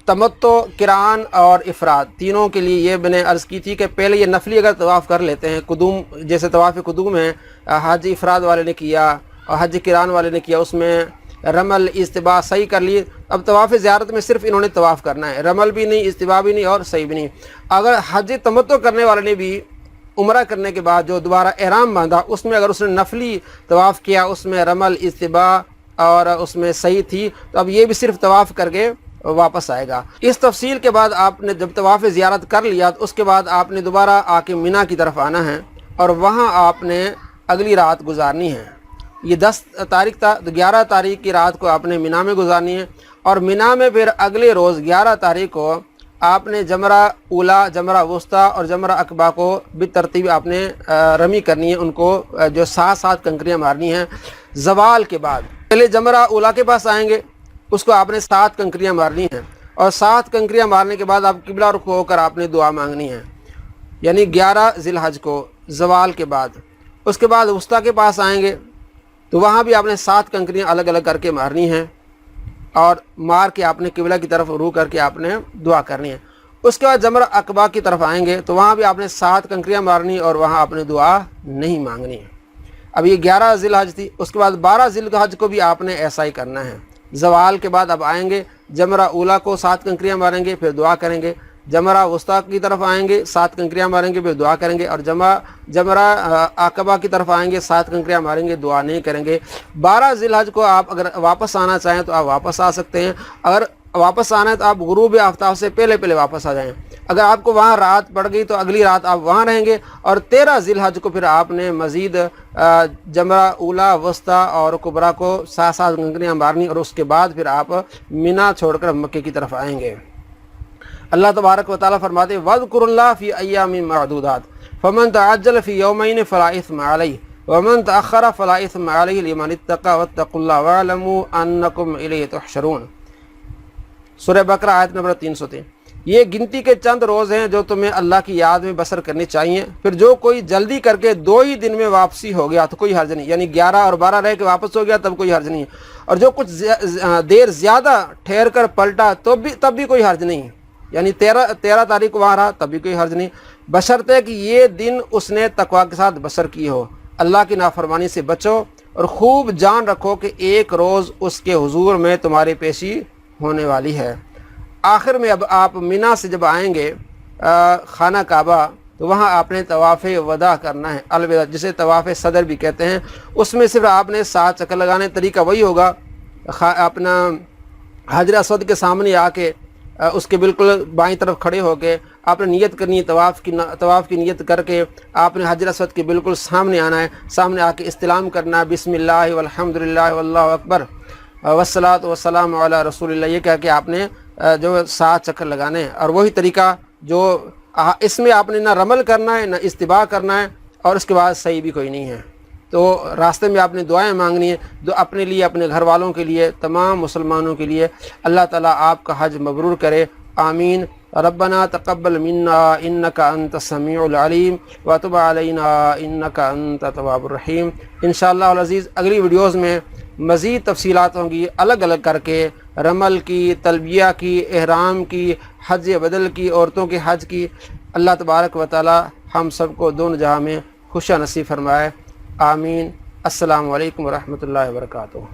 Speaker 1: तमत्तो, किरान और इफ़राद तीनों के लिए ये मैंने अर्ज़ की थी कि पहले ये नफली अगर तवाफ़ कर लेते हैं, कुदूम जैसे तवाफ़ कुदूम है, हज इफ़राद वाले ने किया और हज किरान वाले ने किया, उसमें रमल इस्तिबा सही कर लिए। अब तवाफ़ ज़ियारत में सिर्फ इन्होंने तवाफ़ करना है, रमल भी नहीं, इस्तिबा भी नहीं और सही भी नहीं। अगर हज तमत्तो करने वाले ने भी उम्रा करने के बाद जो दोबारा एहराम बांधा, उसमें अगर उसने नफली तवाफ़ किया, उसमें रमल इस्तिबा और उसमें सही थी, तो अब ये भी सिर्फ तवाफ़ करके वापस आएगा। इस तफसील के बाद आपने जब तवाफ़ ज़ियारत कर लिया, तो उसके बाद आपने दोबारा आके मिना की तरफ आना है, और वहाँ आपने अगली रात गुजारनी है। ये 10 तारीख था, तो 11 तारीख की रात को आपने मिना में गुजारनी है, और मिना में फिर अगले रोज़ 11 तारीख को आपने जमरा उला, जमरा वस्ता और जमरा अकबा को भी तरतीब आपने रमी करनी है। उनको जो 7-7 कंकरियाँ मारनी हैं। ज़वाल के बाद पहले जमरा उला के पास आएंगे, उसको आपने 7 कंकरियाँ मारनी हैं, और 7 कंकरियाँ मारने के बाद आप किबला रुख होकर आपने दुआ मांगनी है, यानी 11 ज़िलहज को ज़वाल के बाद। उसके बाद वस्ता के पास आएंगे, तो वहाँ भी आपने 7 कंकरियाँ अलग अलग करके मारनी हैं, और मार के आपने किबला की तरफ रू करके आपने दुआ करनी है। उसके बाद जमरा अकबा की तरफ आएंगे, तो वहाँ भी आपने 7 कंकरियाँ मारनी, और वहाँ आपने दुआ नहीं मांगनी है। अब ये 11 ज़िलहज थी। उसके बाद 12 ज़िलहज को भी आपने ऐसा ही करना है। ज़वाल के बाद अब आएंगे, जमरा उला को 7 कंकरियाँ मारेंगे, फिर दुआ करेंगे। जमरा वस्ता की तरफ आएंगे, 7 कंकरियाँ मारेंगे, फिर दुआ करेंगे, और जमरा अकबा की तरफ आएंगे, 7 कंकरियाँ मारेंगे, दुआ नहीं करेंगे। 12 ज़िलहज को आप अगर वापस आना चाहें तो आप वापस आ सकते हैं। अगर واپس آنا ہے تو آپ غروب آفتاب سے پہلے پہلے واپس آ جائیں. اگر آپ کو وہاں رات پڑ گئی تو اگلی رات آپ وہاں رہیں گے. اور 13 ذی الحج کو پھر آپ نے مزید جمرہ اولا وسطی اور کبریٰ کو ساتھ ساتھ گنگنیاں مارنی، اور اس کے بعد پھر آپ مینا چھوڑ کر مکے کی طرف آئیں گے. اللہ تبارک و تعالیٰ فرماتے ہیں وَاذْكُرُوا اللَّهَ فِي أَيَّامٍ مَّعْدُودَاتٍ فَمَن تَعَجَّلَ فِي يَوْمَيْنِ فَلَا إِثْمَ عَلَيْهِ وَمَن تَأَخَّرَ فَلَا إِثْمَ عَلَيْهِ لِمَنِ اتَّقَىٰ وَاتَّقُوا اللَّهَ وَاعْلَمُوا أَنَّكُمْ إِلَيْهِ تُحْشَرُونَ. سورہ بقرہ آیت نمبر 303. یہ گنتی کے چند روز ہیں جو تمہیں اللہ کی یاد میں بسر کرنی چاہیے. پھر جو کوئی جلدی کر کے 2 ہی دن میں واپسی ہو گیا تو کوئی حرج نہیں، یعنی 11 اور 12 رہ کے واپس ہو گیا تب کوئی حرج نہیں. اور جو کچھ دیر زیادہ ٹھہر کر پلٹا تب بھی کوئی حرج نہیں، یعنی 13 تاریخ کو وہاں رہا تب بھی کوئی حرج نہیں، بشرطے کہ یہ دن اس نے تقویٰ کے ساتھ بسر کی ہو. اللہ کی نافرمانی سے بچو اور خوب جان رکھو کہ ایک روز اس کے حضور میں تمہاری پیشی ہونے والی ہے. آخر میں اب آپ مینا سے جب آئیں گے خانہ کعبہ تو وہاں آپ نے طواف وداع کرنا ہے، الوداع جسے طواف صدر بھی کہتے ہیں. اس میں صرف آپ نے 7 چکر لگانے. طریقہ وہی ہوگا، اپنا حجر اسود کے سامنے آ کے اس کے بالکل بائیں طرف کھڑے ہو کے آپ نے نیت کرنی ہے، طواف کی نیت کر کے آپ نے حجر اسود کے بالکل سامنے آنا ہے. سامنے آ کے استلام کرنا ہے بسم اللہ والحمد للہ واللہ اکبر والصلاۃ والسلام علی رسول اللہ، یہ کہہ کے آپ نے جو 7 چکر لگانے ہیں. اور وہی طریقہ جو اس میں آپ نے نہ رمل کرنا ہے نہ استباع کرنا ہے، اور اس کے بعد صحیح بھی کوئی نہیں ہے. تو راستے میں آپ نے دعائیں مانگنی ہے، اپنے لیے، اپنے گھر والوں کے لیے، تمام مسلمانوں کے لیے. اللہ تعالیٰ آپ کا حج مبرور کرے، آمین. ربنا تقبل منا انک انت السمیع العلیم وتب علینا انک انت التواب الرحیم. انشاءاللہ العزیز اگلی ویڈیوز میں مزید تفصیلات ہوں گی، الگ الگ کر کے رمل کی، تلبیہ کی، احرام کی، حج بدل کی، عورتوں کے حج کی. اللہ تبارک و تعالی ہم سب کو دونوں جہاں میں خوشیاں نصیب فرمائے، آمین. السلام علیکم ورحمۃ اللہ وبرکاتہ.